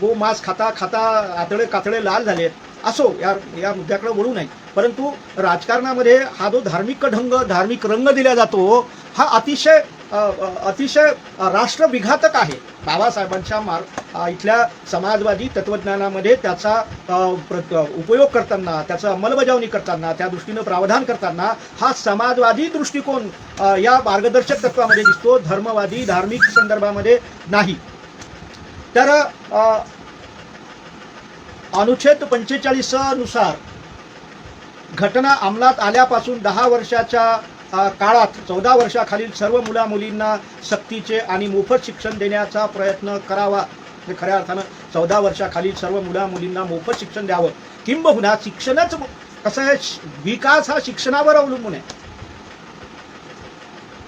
गोमांस खाता खाता आतडे कातडे लाल झाले, असो, या मुद्द्याकडे वळू नाही. परंतु राजकारणामध्ये हा जो धार्मिक रंग दिला जातो, हा अतिशय राष्ट्रविघातक आहे. बाबासाहेबांच्या इथल्या समाजवादी तत्वज्ञानामध्ये त्याचा उपयोग करताना, त्याचं अंमलबजावणी करताना, त्या दृष्टीनं प्रावधान करताना हा समाजवादी दृष्टिकोन या मार्गदर्शक तत्वामध्ये दिसतो, धर्मवादी धार्मिक संदर्भामध्ये नाही. तर अनुच्छेद 45 नुसार घटना अंमलात आल्यापासून 10 वर्षाच्या काळात 14 वर्षाखालील सर्व मुलामुलींना सक्तीचे आणि मोफत शिक्षण देण्याचा प्रयत्न करावा. खऱ्या अर्थानं 14 वर्षाखालील सर्व मुलामुलींना मोफत शिक्षण द्यावं. किंबहुना शिक्षणच कसं आहे, विकास हा शिक्षणावर अवलंबून आहे.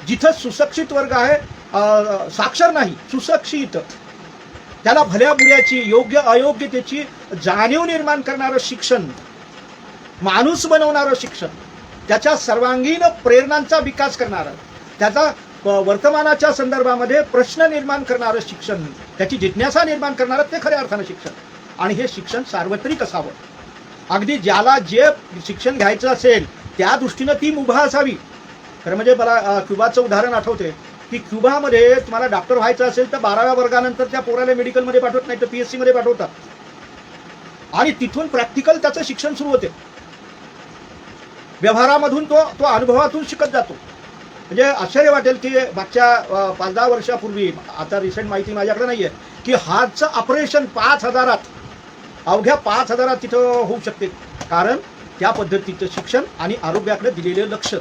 जिथं सुशिक्षित वर्ग आहे, साक्षर नाही, सुशिक्षित, त्याला भल्या बुऱ्याची, योग्य अयोग्यतेची जाणीव निर्माण करणारं शिक्षण, माणूस बनवणारं शिक्षण, त्याच्या सर्वांगीण प्रेरणांचा विकास करणारं, त्याचा वर्तमानाच्या संदर्भामध्ये प्रश्न निर्माण करणारं शिक्षण, त्याची जिज्ञासा निर्माण करणारं, ते खऱ्या अर्थानं शिक्षण. आणि हे शिक्षण सार्वत्रिक असावं. अगदी ज्याला जे शिक्षण घ्यायचं असेल त्या दृष्टीनं ती मुभा असावी. खरं म्हणजे मला क्युबाचं उदाहरण आठवते की क्युबामध्ये तुम्हाला डॉक्टर व्हायचं असेल तर 12व्या वर्गानंतर त्या पोराला मेडिकलमध्ये पाठवत नाही, तर PSC मध्ये पाठवतात आणि तिथून प्रॅक्टिकल त्याचं शिक्षण सुरू होते. व्यवहारामधून तो अनुभवातून शिकत जातो. म्हणजे आश्चर्य वाटेल की मागच्या 5-10 वर्षापूर्वी, आता रिसेंट माहिती माझ्याकडे नाही आहे, की हार्टचं ऑपरेशन 5,000 अवघ्या 5,000 तिथं होऊ शकते. कारण त्या पद्धतीचं शिक्षण आणि आरोग्याकडे दिलेलं लक्ष.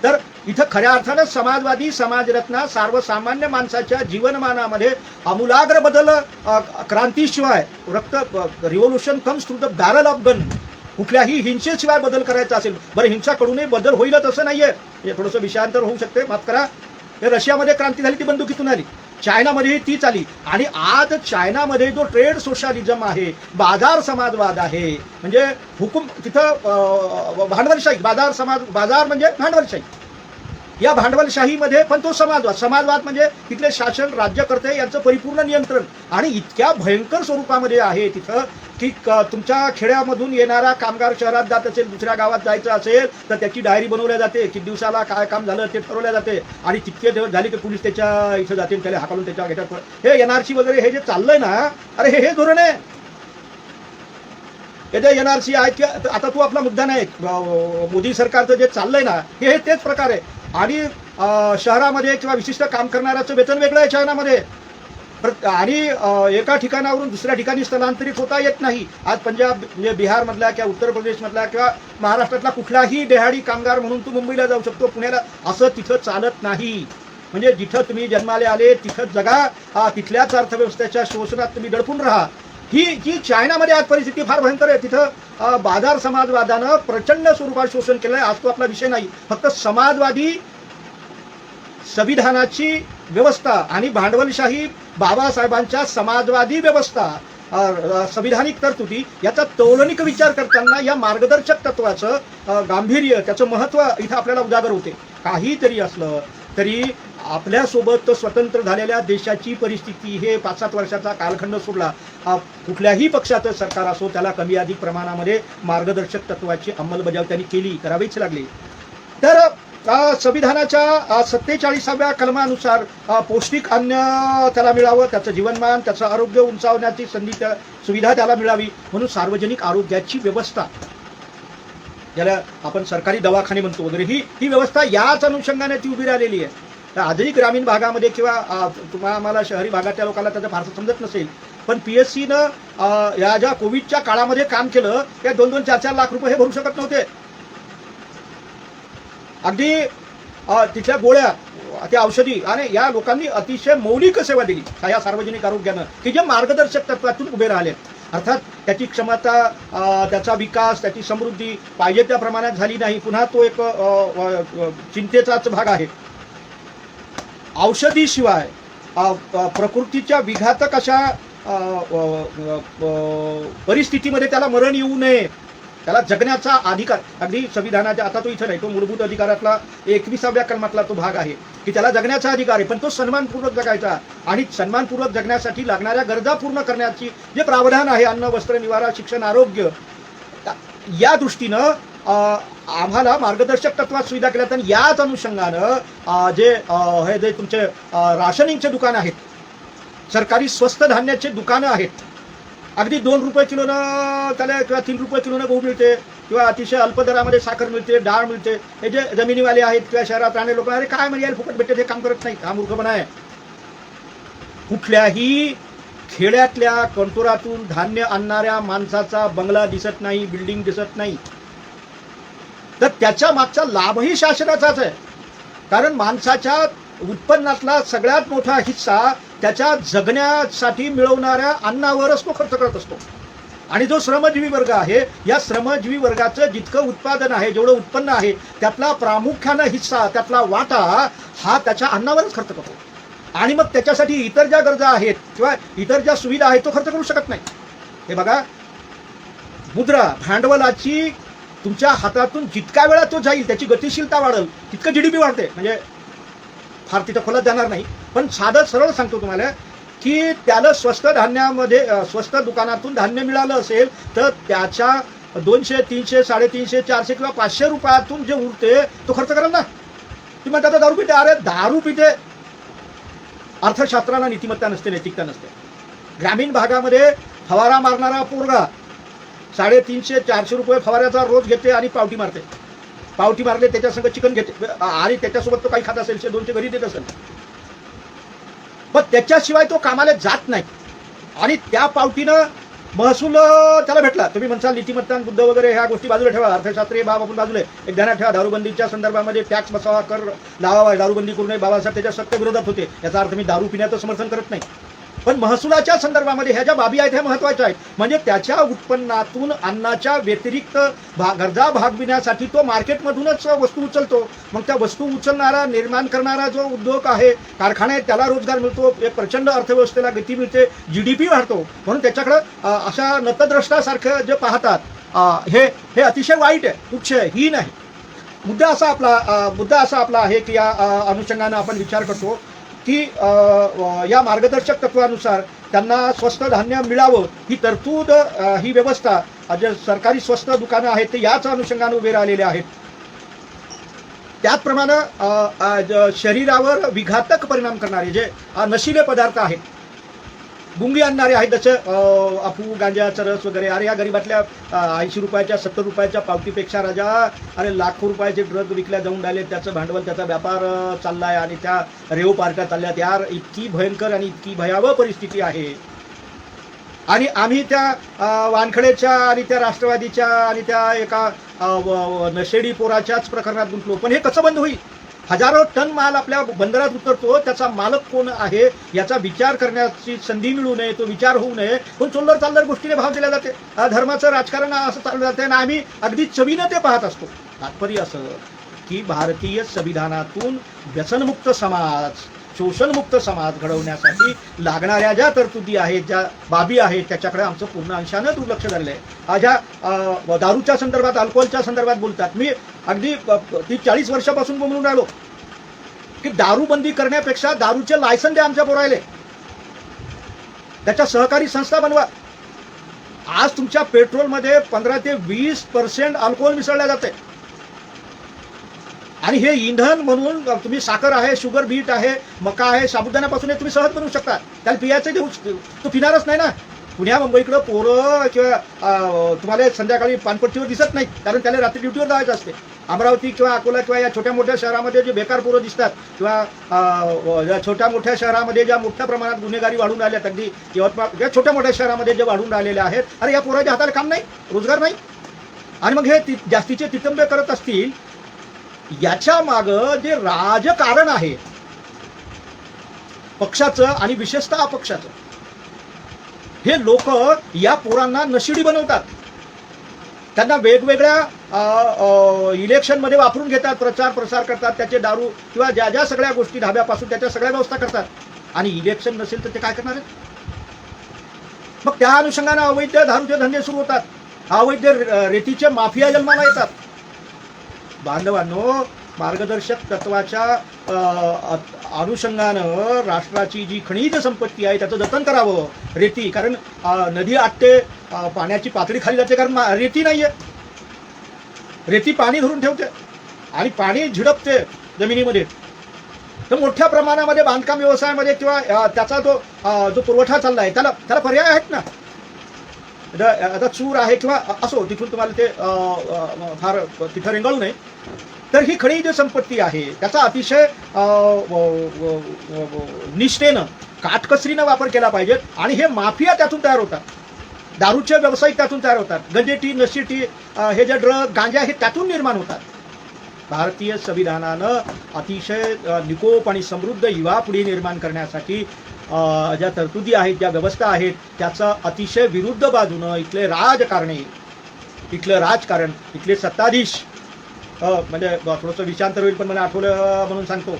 तर इथं खऱ्या अर्थानं समाजवादी समाजरत्ना सर्वसामान्य माणसाच्या जीवनमानामध्ये आमूलाग्र बदल, क्रांतीशिवाय रक्त revolution comes through the barrel of gun, कुठल्याही हिंसेशिवाय बदल करायचा असेल, बरं हिंसा कडूनही बदल होईलच असं नाहीये, हे थोडंसं विषयांतर होऊ शकते, माफ करा. रशियामध्ये क्रांती झाली ती बंदुकीतून आली, चायनामध्येही तीच आली. आणि आज चायनामध्ये जो ट्रेड सोशलिझम आहे, बाजार समाजवाद आहे, म्हणजे हुकूम तिथं भांडवलशाही, बाजार म्हणजे भांडवलशाही, या भांडवलशाहीमध्ये पण तो समाजवाद म्हणजे तिथले शासन, राज्यकर्ते यांचं परिपूर्ण नियंत्रण. आणि इतक्या भयंकर स्वरूपामध्ये आहे तिथं की तुमच्या खेड्यामधून येणारा कामगार शहरात जात असेल, दुसऱ्या गावात जायचं असेल तर त्याची डायरी बनवल्या जाते, किती दिवसाला काय काम झालं ते ठरवल्या जाते. आणि तितके दिवस झाले की पोलीस त्याच्या इथं जाते, त्याला हाकालून त्याच्या घेतात. हे एनआरसी वगैरे हे जे चाललंय ना, अरे हे धोरण आहे. हे जे एनआरसी आहेत की आता तू आपला मुद्दा नाही, मोदी सरकारचं जे चाललंय ना हे तेच प्रकार आहे. आणि शहरामध्ये किंवा विशिष्ट काम करणाऱ्याचं वेतन वेगळं आहे चायनामध्ये. आणि एका ठिकाणावरून दुसऱ्या ठिकाणी स्थलांतरित होता येत नाही. आज पंजाब म्हणजे बिहारमधला किंवा उत्तर प्रदेशमधला किंवा महाराष्ट्रातला कुठलाही देहाडी कामगार म्हणून तू मुंबईला जाऊ शकतो, पुण्याला, असं तिथं चालत नाही. म्हणजे जिथं तुम्ही जन्माले आले तिथंच जगा, तिथल्याच अर्थव्यवस्थेच्या शोषणात तुम्ही दडपून राहा. ही चायनामध्ये आज परिस्थिती फार भयंकर आहे. तिथं बाजार समाजवादानं प्रचंड स्वरूपात शोषण केलंय. आज तो आपला विषय नाही, फक्त समाजवादी संविधानाची व्यवस्था आणि भांडवलशाही बाबासाहेबांच्या समाजवादी व्यवस्था, संविधानिक तरतुदी याचा तौलनिक विचार करताना या मार्गदर्शक तत्वाचं गांभीर्य, त्याचं महत्त्व इथं आपल्याला उजागर होते. काहीतरी असलं तरी आपल्यासोबत स्वतंत्र झालेल्या देशाची परिस्थिती, हे 5-7 वर्षाचा कालखंड सोडला, कुठल्याही पक्षाचं सरकार असो त्याला कमी अधिक प्रमाणामध्ये मार्गदर्शक तत्वाची अंमलबजावणी त्यांनी केली, करावीच लागली. तर संविधानाच्या 47व्या कलमानुसार पौष्टिक अन्न त्याला मिळावं, त्याचं जीवनमान, त्याचं आरोग्य उंचावण्याची सुविधा त्याला मिळावी, म्हणून सार्वजनिक आरोग्याची व्यवस्था, ज्याला आपण सरकारी दवाखाने म्हणतो वगैरे, ही व्यवस्था याच अनुषंगाने ती उभी राहिलेली आहे. तर आजही ग्रामीण भागामध्ये किंवा तुम्हाला शहरी भागातल्या लोकांना त्याचं फारसं समजत नसेल, पण PSCनं या ज्या कोविडच्या काळामध्ये काम केलं, त्या 2-2, 4-4 लाख रुपये हे भरू शकत नव्हते. अगदी तिथल्या गोळ्या, त्या औषधी, आणि या लोकांनी अतिशय मौलिक सेवा दिली या सार्वजनिक आरोग्यानं, की जे मार्गदर्शक तत्वातून उभे राहिले. अर्थात त्याची क्षमता, त्याचा विकास, त्याची समृद्धी पाहिजे त्या प्रमाणात झाली नाही. पुन्हा तो एक चिंतेचाच भाग आहे. औषधीशिवाय प्रकृतीच्या विघातक अशा परिस्थितीमध्ये त्याला मरण येऊ नये, त्याला जगण्याचा अधिकार, अगदी संविधानाच्या, आता तो इथं नाही, तो मूलभूत अधिकारातला 21व्या कलमातला तो भाग आहे की त्याला जगण्याचा अधिकार आहे, पण तो सन्मानपूर्वक जगायचा. आणि सन्मानपूर्वक जगण्यासाठी लागणाऱ्या गरजा पूर्ण करण्याची जे प्रावधान आहे, अन्न, वस्त्र, निवारा, शिक्षण, आरोग्य, या दृष्टीनं आम्हाला मार्गदर्शक तत्वात सुविधा केल्या. तर याच अनुषंगानं जे तुमचे राशनिंगचे दुकानं आहेत, सरकारी स्वस्त धान्याचे दुकानं आहेत, अगदी 2 रुपये किलोनं त्याला किंवा 3 रुपये किलोनं गहू मिळते, किंवा अतिशय अल्प दरामध्ये साखर मिळते, डाळ मिळते. हे जे जमिनीवाले आहेत किंवा शहरात राहणारे लोक, अरे काय म्हणजे फुकट भेटते, ते काम करत नाहीत, हा मूर्खपणा आहे. कुठल्याही खेड्यातल्या कंटोरातून धान्य आणणाऱ्या माणसाचा बंगला दिसत नाही, बिल्डिंग दिसत नाही. तर त्याच्या मागचा लाभही शासनाचाच आहे. कारण माणसाच्या उत्पन्नातला सगळ्यात मोठा हिस्सा त्याच्या जगण्यासाठी मिळवणाऱ्या अन्नावरच तो खर्च करत असतो. आणि जो श्रमजीवी वर्ग आहे, या श्रमजीवी वर्गाचं जितकं उत्पादन आहे, जेवढं उत्पन्न आहे, त्यातला प्रामुख्यानं हिस्सा, त्यातला वाटा हा त्याच्या अन्नावरच खर्च करतो. आणि मग त्याच्यासाठी इतर ज्या गरजा आहेत किंवा इतर ज्या सुविधा आहेत तो खर्च करू शकत नाही. हे बघा, मुद्रा भांडवलाची तुमच्या हातातून जितक्या वेळा तो जाईल, त्याची गतिशीलता वाढेल, तितकं GDP वाढते. म्हणजे फार तिथं खोलात जाणार नाही, पण साधं सरळ सांगतो तुम्हाला की त्याला स्वस्त धान्यामध्ये, स्वस्त दुकानातून धान्य मिळालं असेल तर त्याच्या 200, 300, 350, 400 किंवा 500 रुपयातून जे उरते तो खर्च करेल ना. तुम्ही म्हणता दारू पिते, अरे दारू पिते, अर्थशास्त्राला नीतिमत्ता नसते, नैतिकता नसते. ग्रामीण भागामध्ये फवारा मारणारा पोरगा 350, 400 रुपये फवाऱ्याचा रोज घेते आणि पावटी मारते. पावती मारले त्याच्या संग चिकन घेते आणि त्याच्यासोबत तो काही खात असेल 200 घरी देत असेल, पण त्याच्याशिवाय तो कामाला जात नाही. आणि त्या पावतीनं महसूल त्याला भेटला. तुम्ही म्हणसाल नीतिमत्तान बुद्ध वगैरे ह्या गोष्टी बाजूला ठेवा, अर्थशास्त्रीय बाब आपण बाजूला, एक ध्यानात ठेवा, दारूबंदीच्या संदर्भामध्ये टॅक्स बसावा, कर लावावा, दारूबंदी करू नये, बाबासाहेब त्याच्या सक्त विरोधात होते. याचा अर्थ मी दारू पिण्याचं समर्थन करत नाही, पण महसुलाच्या संदर्भामध्ये ह्या ज्या बाबी आहेत ह्या महत्वाच्या आहेत. म्हणजे त्याच्या उत्पन्नातून अन्नाच्या व्यतिरिक्त गरजा भागविण्यासाठी तो मार्केटमधूनच वस्तू उचलतो. मग त्या वस्तू उचलणारा, निर्माण करणारा जो उद्योग आहे, कारखाना आहे, त्याला रोजगार मिळतो, एक प्रचंड अर्थव्यवस्थेला गती मिळते, GDP वाढतो. म्हणून त्याच्याकडं अशा नतद्रष्टासारखं जे पाहतात हे अतिशय वाईट आहे, तुच्छ आहे, ही नाही. मुद्दा असा आपला आहे की या अनुषंगानं आपण विचार करतो की या मार्गदर्शक तत्वानुसार त्यांना स्वस्त धान्य मिळावं, ही तरतूद, ही व्यवस्था, जे सरकारी स्वस्त दुकानं आहेत ते याच अनुषंगाने उभे राहिलेले आहेत. त्याचप्रमाणे शरीरावर विघातक परिणाम करणारे जे नशिले पदार्थ आहेत, गुंगी आणणारे आहेत, जसं अफू, गांजा, चरस वगैरे. अरे या गरीबातल्या 80 रुपयाच्या 70 रुपयाच्या पावतीपेक्षा राजा अरे लाखो रुपयाचे ड्रग विकल्या जाऊन राहिले, त्याचं भांडवल, त्याचा व्यापार चाललाय आणि त्या रेव पार्ट्या चालल्यात. यार इतकी भयंकर आणि इतकी भयावह परिस्थिती आहे. आणि आम्ही त्या वानखडेच्या आणि त्या राष्ट्रवादीच्या आणि त्या एका नशेडी पोराच्याच प्रकरणात गुंतलो. पण हे कसं बंद होईल? हजारो टन माल आपल्या बंदरात उतरतो, त्याचा मालक कोण आहे याचा विचार करण्याची संधी मिळू नये, तो विचार होऊ नये. पण चोल्लर चालदार गोष्टीने भाव दिला जाते, धर्माचं राजकारण असं चाललं जाते आणि आम्ही अगदी चवीनं ते पाहत असतो. तात्पर्य असं की भारतीय संविधानातून व्यसनमुक्त समाज, शोषणमुक्त समाज घडवण्यासाठी लागणाऱ्या ज्या तरतुदी आहेत, ज्या बाबी आहेत, त्याच्याकडे आमचं पूर्ण अंशानं दुर्लक्ष झालेलं आहे. ज्या दारूच्या संदर्भात, अल्कोहोलच्या संदर्भात बोलतात, मी अगदी 30-40 वर्षापासून बोलून राहिलो की दारूबंदी करण्यापेक्षा दारूचे लायसन द्या आमच्या पोरायले, त्याच्या सहकारी संस्था बनवा. आज तुमच्या पेट्रोलमध्ये 15 ते 20% अल्कोहोल मिसळल्या जाते आणि हे इंधन म्हणून तुम्ही साखर आहे, शुगर बीट आहे, मका आहे, साबुदाण्यापासून तुम्ही सहज बनवू शकता. त्याला पियाचं देऊ, तो पिणारच नाही ना. पुण्या मुंबईकडं पोरं किंवा तुम्हाला संध्याकाळी पानपट्टीवर दिसत नाहीत, कारण त्याला रात्री ड्युटीवर जायचं असते. अमरावती किंवा अकोला किंवा या छोट्या मोठ्या शहरामध्ये जे बेकार पोरं दिसतात किंवा या छोट्या मोठ्या शहरामध्ये ज्या मोठ्या प्रमाणात गुन्हेगारी वाढून राहिल्यात, अगदी यवतमाळ या छोट्या मोठ्या शहरामध्ये जे वाढून राहिलेले आहेत, अरे या पोराच्या हाताला काम नाही, रोजगार नाही. आणि मग हे जास्तीचे तितंबे करत असतील. याच्या मागं जे राजकारण आहे पक्षाचं आणि विशेषतः अपक्षाचं, हे लोक या पोरांना नशिडी बनवतात, त्यांना वेगवेगळ्या इलेक्शनमध्ये वापरून घेतात, प्रचार प्रसार करतात, त्याचे दारू किंवा ज्या ज्या सगळ्या गोष्टी धाब्यापासून त्याच्या सगळ्या व्यवस्था करतात. आणि इलेक्शन नसेल तर ते काय करणार आहेत? मग त्या अनुषंगाने अवैध दारूचे धंदे सुरू होतात, अवैध रेतीचे माफिया जन्माला येतात. बांधवांनो, मार्गदर्शक तत्वाच्या अनुषंगानं राष्ट्राची जी खनिज संपत्ती आहे त्याचं जतन करावं. रेती, कारण नदी आटते, पाण्याची पातळी खाली जाते, कारण रेती नाहीये. रेती पाणी धरून ठेवते आणि पाणी झिडपते जमिनीमध्ये. तर मोठ्या प्रमाणामध्ये बांधकाम व्यवसायामध्ये किंवा त्याचा जो पुरवठा चालला आहे त्याला पर्याय आहेत ना. आता चूर आहे किंवा असो, तिथून तुम्हाला ते फार तिथं रेंगाळू नये. तर ही खनिज संपत्ती आहे, त्याचा अतिशय निष्ठेनं, काटकसरीनं वापर केला पाहिजे. आणि हे माफिया त्यातून तयार होतात, दारूचे व्यावसायिक त्यातून तयार होतात, गंजेटी, नशिटी, हे जे ड्रग, गांजा हे त्यातून निर्माण होतात. भारतीय संविधानानं अतिशय निकोप आणि समृद्ध युवा पिढी निर्माण करण्यासाठी ज्या तरतुदी आहेत, ज्या व्यवस्था आहेत, त्याचं अतिशय विरुद्ध बाजूनं इथले राजकारणे, इथलं राजकारण, इथले सत्ताधीश, म्हणजे थोडंसं विषांतर होईल पण मला आठवलं म्हणून सांगतो.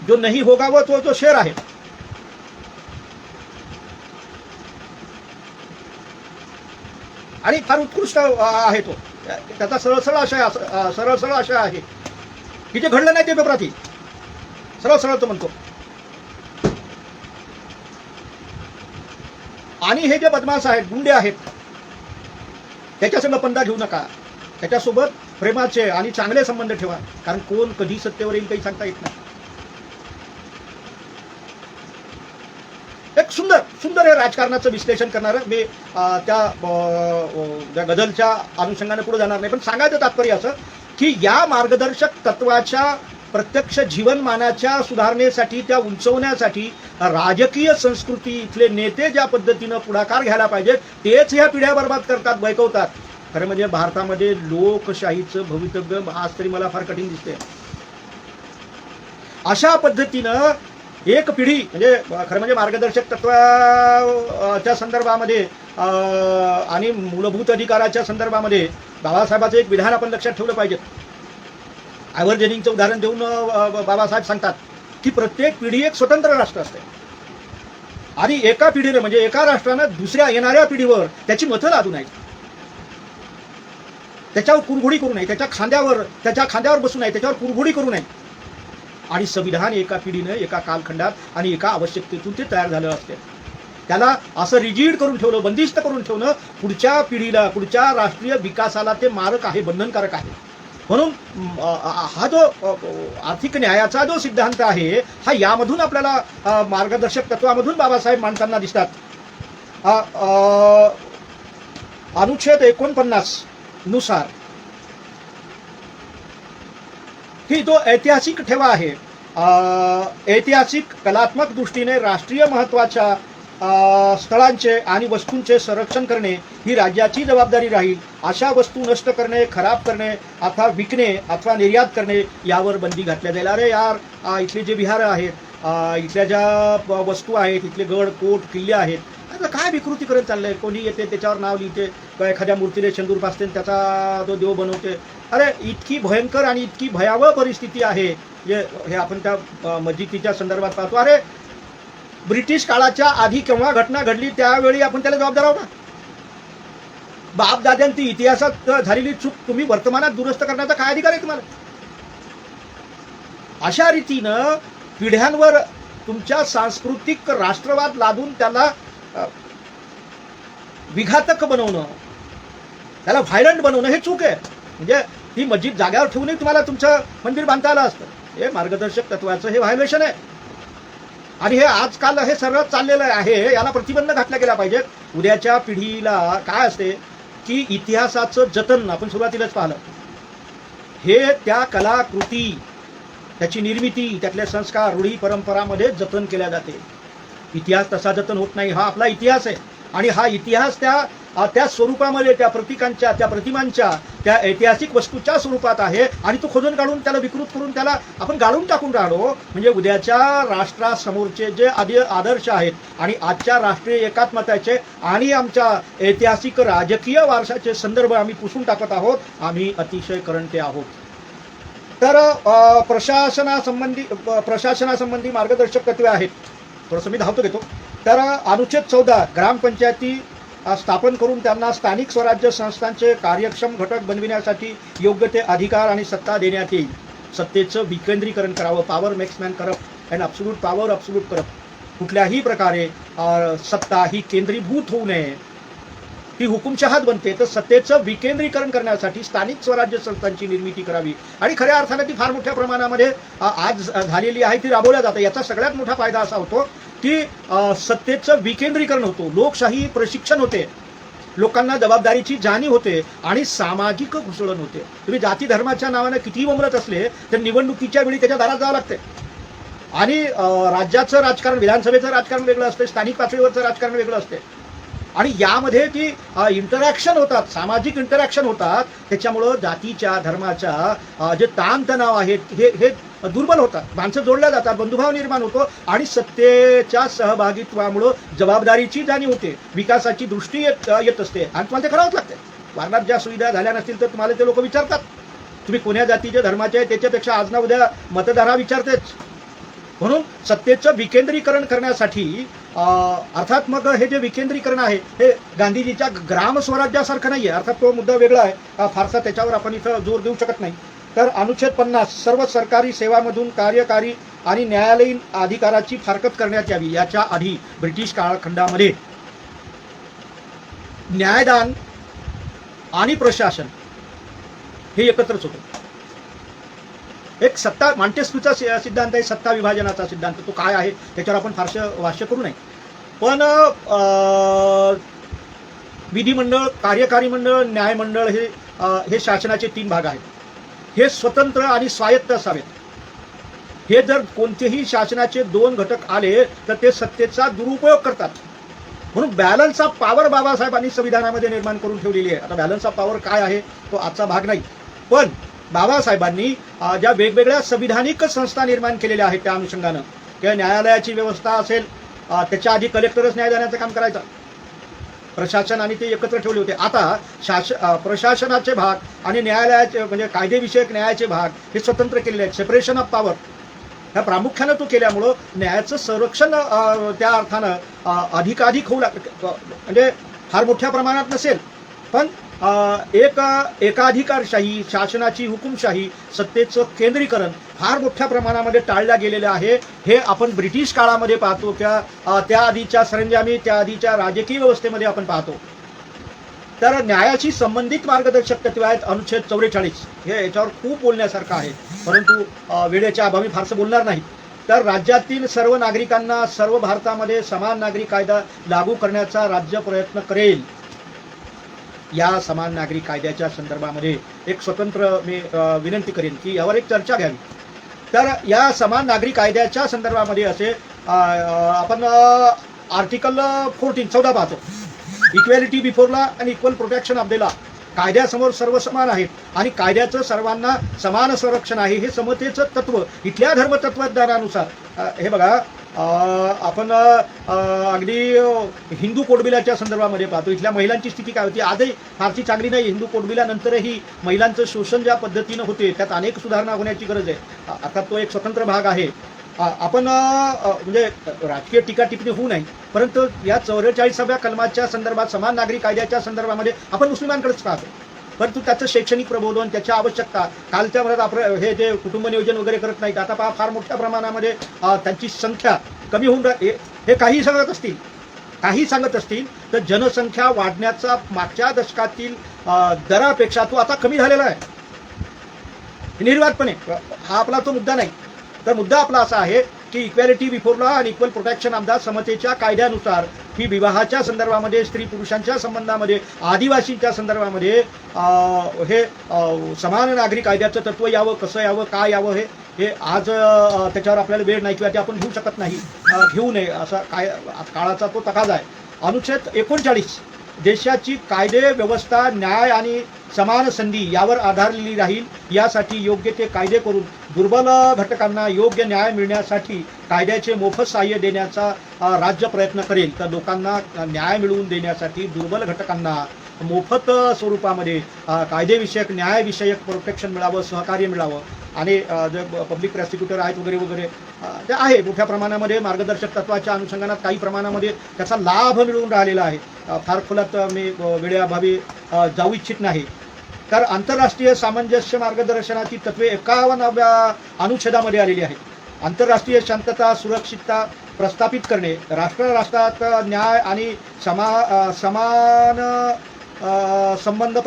जो नाही होगा वो तो शेर आहे. आणि फार उत्कृष्ट आहे तो. त्याचा सरळ आशय आहे की जे घडलं नाही ते पेपरात सरळ तो म्हणतो. आणि हे जे बदमाश आहेत, गुंडे आहेत, त्याच्यासंग पंधा घेऊ नका. त्याच्यासोबत प्रेमाचे आणि चांगले संबंध ठेवा, कारण कोण कधी सत्तेवर येईल काही सांगता येत नाही. एक सुंदर सुंदर हे राजकारणाचं विश्लेषण करणारं मी त्या गझलच्या अनुषंगाने पुढे जाणार नाही, पण सांगायचं तात्पर्य असं की या मार्गदर्शक तत्वाच्या प्रत्यक्ष जीवनमानाच्या सुधारणेसाठी, त्या उंचवण्यासाठी राजकीय संस्कृती इथले नेते ज्या पद्धतीनं पुढाकार घ्यायला पाहिजेत तेच ह्या पिढ्या बर्बाद करतात, बैकवतात. खरं म्हणजे भारतामध्ये लोकशाहीचं भवितव्य आज तरी मला फार कठीण दिसते. अशा पद्धतीनं एक पिढी म्हणजे खरं म्हणजे मार्गदर्शक तत्वाच्या संदर्भामध्ये आणि मूलभूत अधिकाराच्या संदर्भामध्ये बाबासाहेबांचं एक विधान आपण लक्षात ठेवलं पाहिजे. आयव्हर जेनिंगचं उदाहरण देऊन बाबासाहेब सांगतात की प्रत्येक पिढी एक स्वतंत्र राष्ट्र असते आणि एका पिढीने म्हणजे एका राष्ट्रानं दुसऱ्या येणाऱ्या पिढीवर त्याची मतं लादू नये, त्याच्यावर कुरघोडी करू नये, त्याच्या खांद्यावर बसू नये, त्याच्यावर कुरघोडी करू नये. आणि संविधान एका पिढीनं एका कालखंडात आणि एका आवश्यकतेतून ते तयार झालं असते. त्याला असं रिजिड करून ठेवलं, बंदिस्त करून ठेवणं पुढच्या पिढीला, पुढच्या राष्ट्रीय विकासाला ते मारक आहे, बंधनकारक आहे. म्हणून हा जो आर्थिक न्यायाचा जो सिद्धांत आहे हा यामधून आपल्याला मार्गदर्शक तत्वामधून बाबासाहेब मांडताना दिसतात. अनुच्छेद 49 नुसार ही जो ऐतिहासिक ठेवा आहे, ऐतिहासिक कलात्मक दृष्टीने राष्ट्रीय महत्त्वाच्या स्थळांचे आणि वस्तूंचे संरक्षण करणे ही राज्याची जबाबदारी राहील. अशा वस्तू नष्ट करणे, खराब करणे अथवा विकणे अथवा निर्यात करणे यावर बंदी घातल्या जाईल. अरे यार, इथले जे विहार आहेत, इथल्या ज्या वस्तू आहेत, इथले गड कोट किल्ले आहेत, आता काय विकृती करत चाललंय. कोणी येते त्याच्यावर नाव लिहिते, एखाद्या मूर्तीने शेंदूर पाचते त्याचा तो देव बनवते. अरे इतकी भयंकर आणि इतकी भयावह परिस्थिती आहे. हे आपण त्या मस्जिदीच्या संदर्भात पाहतो. अरे ब्रिटिश काळाच्या आधी केव्हा घटना घडली त्यावेळी आपण त्याला जबाबदार आहोत ना. बापदाद्यांची इतिहासात झालेली चूक तुम्ही वर्तमानात दुरुस्त करण्याचा काय अधिकार आहे तुम्हाला. अशा रीतीनं पिढ्यांवर तुमच्या सांस्कृतिक राष्ट्रवाद लादून त्याला विघातक बनवणं, त्याला व्हायलंट बनवणं हे चूक आहे. म्हणजे ही मस्जिद जाग्यावर ठेवूनही तुम्हाला तुमचं मंदिर बांधता आलं असतं. हे मार्गदर्शक तत्वाचं हे व्हायलेशन आहे आणि हे आजकाल हे सर्व चाललेलं आहे. याला प्रतिबंध घातला गेला पाहिजे. उद्याच्या पिढीला काय असते की इतिहासाचं जतन आपण सुरुवातीलाच पाहिलं, हे त्या कलाकृती, त्याची निर्मिती, त्यातले संस्कार, रूढी परंपरामध्ये जतन केल्या जाते. इतिहास तसा जतन होत नाही. हा आपला इतिहास आहे आणि हा इतिहास त्या स्वरूपामध्ये, त्या प्रतीकांच्या, त्या प्रतिमांच्या, त्या ऐतिहासिक वस्तूच्या स्वरूपात आहे आणि तो खोदून काढून त्याला विकृत करून त्याला आपण गाळून टाकून राहिलो. म्हणजे उद्याच्या राष्ट्रासमोरचे जे आदर्श आहेत आणि आजच्या राष्ट्रीय एकात्मताचे आणि आमच्या ऐतिहासिक राजकीय वारसाचे संदर्भ आम्ही पुसून टाकत आहोत. आम्ही अतिशय करंटे आहोत. तर प्रशासनासंबंधी मार्गदर्शक तत्वे आहेत. थोडंसं मी धावतो घेतो. तर अनुच्छेद 14 ग्रामपंचायती स्थापन करून त्यांना स्थानिक स्वराज्य संस्थांचे कार्यक्षम घटक बनविण्यासाठी योग्य ते अधिकार आणि सत्ता देण्यात येईल. सत्तेचं विकेंद्रीकरण करावं. Power makes man corrupt and absolute power absolute corrupt. कुठल्याही प्रकारे सत्ता ही केंद्रीभूत होऊ नये, ती हुकुमशहात बनते. तर सत्तेचं विकेंद्रीकरण करण्यासाठी स्थानिक स्वराज्य संस्थांची निर्मिती करावी आणि खऱ्या अर्थाने ती फार मोठ्या प्रमाणामध्ये आज झालेली आहे, ती राबवल्या जाते. याचा सगळ्यात मोठा फायदा असा होतो की सत्तेचं विकेंद्रीकरण होतो, लोकशाही प्रशिक्षण होते, लोकांना जबाबदारीची जाणीव होते आणि सामाजिक घुसळण होते. तुम्ही जाती धर्माच्या नावाने कितीही उमरत असले तर निवडणुकीच्या वेळी त्याच्या दारात जावं लागते. आणि राज्याचं राजकारण, विधानसभेचं राजकारण वेगळं असते, स्थानिक पातळीवरचं राजकारण वेगळं असते आणि यामध्ये ती इंटरॅक्शन होतात, सामाजिक इंटरॅक्शन होतात. त्याच्यामुळं जातीच्या, धर्माच्या जे ताणतणाव आहेत हे दुर्बल होतात, माणसं जोडल्या जातात, बंधुभाव निर्माण होतो आणि सत्तेच्या सहभागित्वामुळं जबाबदारीची जाणीव होते, विकासाची दृष्टी येत असते आणि तुम्हाला ते करावंच लागते. वारणात ज्या सुविधा झाल्या नसतील तर तुम्हाला ते लोक विचारतात तुम्ही कोण्या जातीच्या धर्माचे आहे. त्याच्यापेक्षा आज ना उद्या मतदारा विचारतेच. म्हणून सत्तेचं विकेंद्रीकरण करण्यासाठी अर्थात मग हे जे विकेंद्रीकरण आहे हे गांधीजीच्या ग्राम स्वराज्यासारखं नाही आहे. अर्थात तो मुद्दा वेगळा आहे, फारसा त्याच्यावर आपण इथं जोर देऊ शकत नाही. तर अनुच्छेद 50 सर्व सरकारी सेवांमधून कार्यकारी आणि न्यायालयीन अधिकाराची फारकत करण्यात यावी. याच्या आधी ब्रिटिश कालखंडामध्ये न्यायदान आणि प्रशासन हे एकत्रच होतं. एक सत्ता, मॉन्टेस्क्यूचा सिद्धांत आहे सत्ता विभाजनाचा सिद्धांत. तो काय आहे त्याच्यावर आपण फारसं भाष्य करू नये. पण विधिमंडळ, कार्यकारी मंडळ, न्यायमंडळ हे शासनाचे 3 भाग आहेत. हे स्वतंत्र आणि स्वायत्त असावेत. हे जर कोणतेही शासनाचे 2 घटक आले तर ते सत्तेचा दुरुपयोग करतात. म्हणून बॅलन्स ऑफ पॉवर बाबासाहेबांनी संविधानामध्ये निर्माण करून ठेवलेली आहे. आता बॅलन्स ऑफ पॉवर काय आहे तो आजचा भाग नाही, पण बाबासाहेबांनी ज्या वेगवेगळ्या संविधानिक संस्था निर्माण केलेल्या आहेत त्या अनुषंगानं, किंवा न्यायालयाची व्यवस्था असेल, त्याच्या आधी कलेक्टरच न्याय देण्याचं काम करायचं, प्रशासन आणि ते एकत्र ठेवले होते. आता प्रशासनाचे भाग आणि न्यायालयाचे म्हणजे कायदेविषयक न्यायाचे भाग हे स्वतंत्र केलेले आहेत. सेपरेशन ऑफ पॉवर ह्या प्रामुख्यानं तो केल्यामुळं न्यायाचं संरक्षण त्या अर्थानं अधिकाधिक होऊ म्हणजे फार मोठ्या प्रमाणात नसेल, पण एकाधिकारशाही, शासनाची हुकुमशाही, सत्तेचं केंद्रीकरण फार मोठ्या प्रमाणामध्ये टाळलं गेलेलं आहे. हे आपण ब्रिटिश काळामध्ये पाहतो, त्या आधीच्या सरंजामी, त्या आधीच्या राजकीय व्यवस्थेमध्ये आपण पाहतो. तर न्यायाशी संबंधित मार्गदर्शक तत्वे आहेत अनुच्छेद 44. हे याच्यावर खूप बोलण्यासारखं आहे, परंतु वेळेच्या अभावी फारसं बोलणार नाही. तर राज्यातील सर्व नागरिकांना सर्व भारतामध्ये समान नागरी कायदा लागू करण्याचा राज्य प्रयत्न करेल. या समान नागरी कायद्याच्या संदर्भामध्ये एक स्वतंत्र मी विनंती करेन की यावर एक चर्चा घ्यावी. तर या समान नागरी कायद्याच्या संदर्भामध्ये असे आपण आर्टिकल 14 पाहतो. इक्वॅलिटी बिफोर लॉ आणि equal protection of the law. कायद्यासमोर सर्व समान आहेत आणि कायद्याचं सर्वांना समान संरक्षण आहे, हे समतेचं तत्व इथल्या धर्मतत्वज्ञानानुसार. हे बघा, आपण अगदी हिंदू कोडबिलाच्या संदर्भामध्ये पाहतो. इथल्या महिलांची स्थिती काय होती आजही फारशी चांगली नाही. हिंदू कोडबिलानंतरही महिलांचं शोषण ज्या पद्धतीनं होते त्यात अनेक सुधारणा होण्याची गरज आहे. आता तो एक स्वतंत्र भाग आहे. आपण म्हणजे राजकीय टीका टिप्पणी होऊ नये, परंतु या 44व्या कलमाच्या संदर्भात समान नागरी कायद्याच्या संदर्भामध्ये आपण मुस्लिमांकडेच पाहतो, परंतु त्याचं शैक्षणिक प्रबोधन, त्याच्या आवश्यकता, कालच्या म्हणत आपण हे जे कुटुंब नियोजन वगैरे करत नाहीत, आता पहा फार मोठ्या प्रमाणामध्ये त्यांची संख्या कमी होऊन हे काही सांगत असतील तर जनसंख्या वाढण्याचा मागच्या दशकातील दरापेक्षा तो आता कमी झालेला आहे निर्वातपणे. हा आपला तो मुद्दा नाही. तर मुद्दा आपला असा आहे की इक्वॅलिटी बिफोर लॉ आणि इक्वल प्रोटेक्शन ऑफ द समतेच्या कायद्यानुसार ही विवाहाच्या संदर्भामध्ये, स्त्री पुरुषांच्या संबंधामध्ये, आदिवासींच्या संदर्भामध्ये हे समान नागरी कायद्याचं तत्व यावं, कसं यावं, काय यावं, हे आज त्याच्यावर आपल्याला वेळ नाही किंवा ते आपण घेऊ शकत नाही, घेऊ नये असा काळाचा तो तकाजा आहे. अनुच्छेद 39 देशाची कायदे व्यवस्था न्याय आणि समान संधी यावर आधारलेली राहील. यासाठी योग्य ते कायदे करून दुर्बल घटकांना योग्य न्याय मिळण्यासाठी कायद्याचे मोफत सहाय्य देण्याचा राज्य प्रयत्न करेल. तर लोकांना न्याय मिळवून देण्यासाठी दुर्बल घटकांना मोफत स्वरूपामध्ये कायदेविषयक, न्यायविषयक प्रोटेक्शन मिळावं, सहकार्य मिळावं. आणि जे पब्लिक प्रॉसिक्युटर आहेत वगैरे वगैरे ते आहे मोठ्या प्रमाणामध्ये मार्गदर्शक तत्वाच्या अनुषंगाने काही प्रमाणामध्ये त्याचा लाभ मिळून राहिलेला आहे. फार खोलात मी वेळेअभावी जाऊ इच्छित नाही. तर आंतरराष्ट्रीय सामंजस्य मार्गदर्शनाची तत्वे 51व्या अनुच्छेदामध्ये आलेली आहेत. आंतरराष्ट्रीय शांतता, सुरक्षितता प्रस्थापित करणे, राष्ट्रात न्याय आणि समान संबंध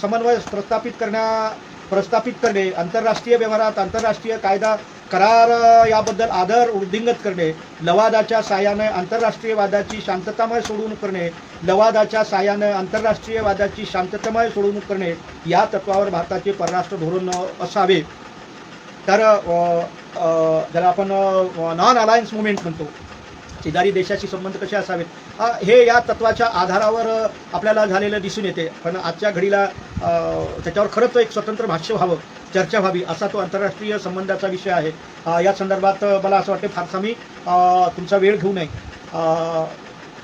समन्वय प्रस्थापित करणे, आंतरराष्ट्रीय व्यवहारात आंतरराष्ट्रीय कायदा करार याबद्दल आदर वृद्धिंगत करणे, लवादाच्या साहाय्याने आंतरराष्ट्रीय वादाची शांततामय सोडवणूक करणे, लवादाच्या साहाय्याने आंतरराष्ट्रीय वादाची शांततामय सोडवणूक करणे या तत्वावर भारताचे परराष्ट्र धोरण असावे. तर ज्याला आपण नॉन अलायन्स मुवमेंट म्हणतो, शेजारी देशाशी संबंध कसे असावेत, हे या तत्वाच्या आधारावर आपल्याला झालेलं दिसून येते. पण आजच्या घडीला त्याच्यावर खरंच एक स्वतंत्र भाष्य व्हावं, चर्चा व्हावी असा तो आंतरराष्ट्रीय संबंधाचा विषय आहे. या संदर्भात मला असं वाटतं फारसा मी तुमचा वेळ घेऊ नये.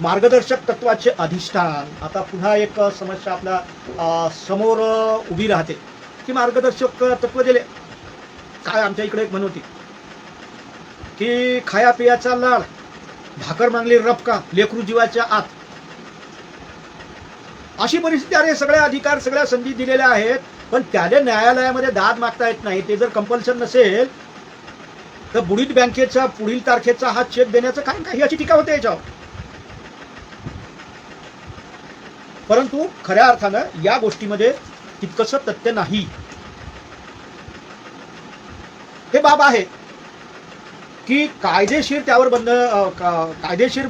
मार्गदर्शक तत्वाचे अधिष्ठान. आता पुन्हा एक समस्या आपल्या समोर उभी राहते की मार्गदर्शक तत्व दिले काय. आमच्या इकडे एक म्हण होती की खाया पियाचा लाड, भाकर मागली रपका, लेकरू जीवाच्या आत. अशी परिस्थिती. अरे सगळे अधिकार, सगळ्या संधी दिलेल्या आहेत, पण त्याने न्यायालयामध्ये दाद मागता येत नाही. ते जर कंपल्शन नसेल तर बुडीत बँकेचा पुढील तारखेचा हा चेक देण्याचं काय काही याची टीका होते याच्यावर. परंतु खऱ्या अर्थानं या गोष्टीमध्ये तितकंसं तथ्य नाही. हे बाब आहे की कायदेशीर त्यावर कायदेशीर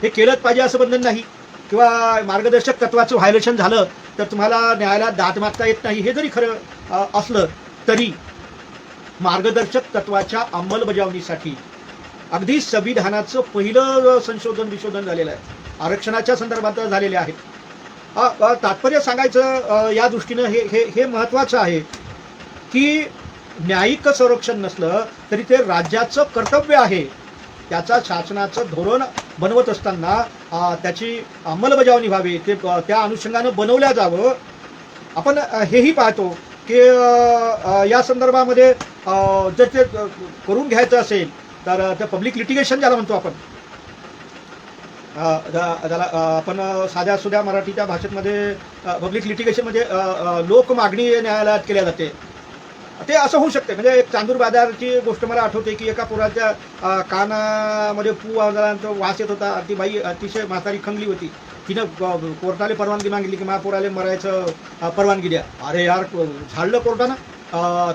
हे केलंच पाहिजे असं बंधन नाही, किंवा मार्गदर्शक तत्वाचं व्हायलेशन झालं तर तुम्हाला न्यायालयात दाद मागता येत नाही, हे जरी खरं असलं तरी मार्गदर्शक तत्वाच्या अंमलबजावणीसाठी अगदी संविधानाचं पहिलं विशोधन झालेलं आहे, आरक्षणाच्या संदर्भात झालेले आहेत. तात्पर्य सांगायचं या दृष्टीनं हे महत्त्वाचं आहे की न्यायिक संरक्षण नसलं तरी ते राज्याचं कर्तव्य आहे. त्याचा शासनाचं धोरण बनवत असताना त्याची अंमलबजावणी व्हावी, ते त्या अनुषंगानं बनवल्या जावं. आपण हेही पाहतो की या संदर्भामध्ये जर ते करून घ्यायचं असेल तर ते पब्लिक लिटिगेशन ज्याला म्हणतो आपण, ज्याला आपण साध्या सुध्या मराठीच्या भाषेमध्ये पब्लिक लिटिगेशनमध्ये लोक मागणी न्यायालयात केल्या जाते. ते असं होऊ शकते. म्हणजे एक चांदूर बाजारची गोष्ट मला आठवते की एका पोराच्या कानामध्ये पू आल्यानंतर वास येत होता. ती बाई अतिशय म्हातारी खंगली होती. तिनं कोर्टाला परवानगी मागितली की माझ्या पोराला मरायचं परवानगी द्या. अरे यार, झाडलं कोर्टानं,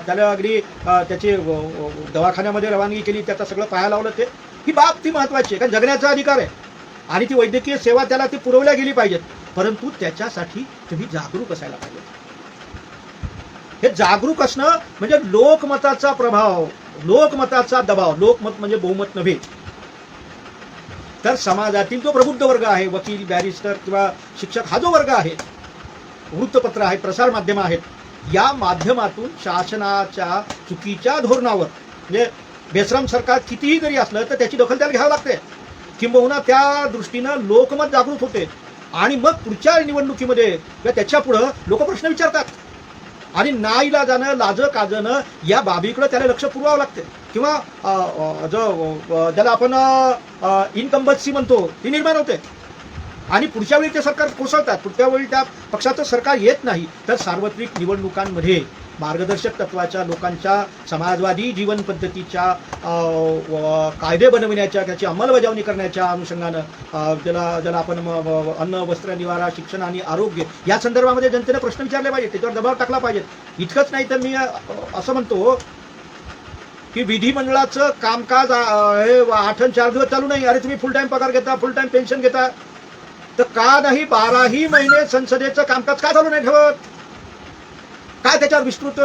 त्याला अगदी त्याची दवाखान्यामध्ये रवानगी केली, त्याचं सगळं पाया लावलं. ही बाब ती महत्त्वाची आहे, कारण जगण्याचा अधिकार आहे आणि ती वैद्यकीय सेवा त्याला ती पुरवल्या गेली पाहिजेत. परंतु त्याच्यासाठी तुम्ही जागरूक असायला पाहिजे. हे जागरूक असणं म्हणजे लोकमताचा प्रभाव, लोकमताचा दबाव. लोकमत म्हणजे बहुमत नव्हे, तर समाजातील जो प्रबुद्ध वर्ग आहे, वकील, बॅरिस्टर किंवा शिक्षक, हा जो वर्ग आहे, वृत्तपत्र आहेत, प्रसार माध्यम आहेत, या माध्यमातून शासनाच्या चुकीच्या धोरणावर, म्हणजे बेशरम सरकार कितीही जरी असलं तर त्याची दखल त्याला घ्यावी लागते. किंबहुना त्या दृष्टीनं लोकमत जागृत होते आणि मग पुढच्या निवडणुकीमध्ये किंवा त्याच्या पुढं लोक प्रश्न विचारतात आणि नाईलाजानं, लाजकाजनं या बाबीकडे त्याला लक्ष पुरवावं लागते. किंवा ज्याला आपण इनकम्बन्सी म्हणतो, ती निर्माण होते आणि पुढच्या वेळी ते सरकार कोसळतात. पुढच्या वेळी त्या पक्षाचं सरकार येत नाही. तर सार्वत्रिक निवडणुकांमध्ये मार्गदर्शक तत्वाच्या, लोकांच्या समाजवादी जीवन पद्धतीच्या कायदे बनविण्याच्या, त्याची अंमलबजावणी करण्याच्या अनुषंगानं ज्याला आपण अन्न, वस्त्र, निवारा, शिक्षण आणि आरोग्य या संदर्भामध्ये जनतेने प्रश्न विचारले पाहिजे, त्याच्यावर दबाव टाकला पाहिजे. इतकंच नाही तर मी असं म्हणतो की विधिमंडळाचं कामकाज हे 8 आणि 4 दिवस चालू नाही. अरे तुम्ही फुल टाइम पगार घेता, फुल टाइम पेन्शन घेता, तर का नाही 12ही महिने संसदेचं कामकाज का चालू नाही ठेवत? काय त्याच्यावर विस्तृत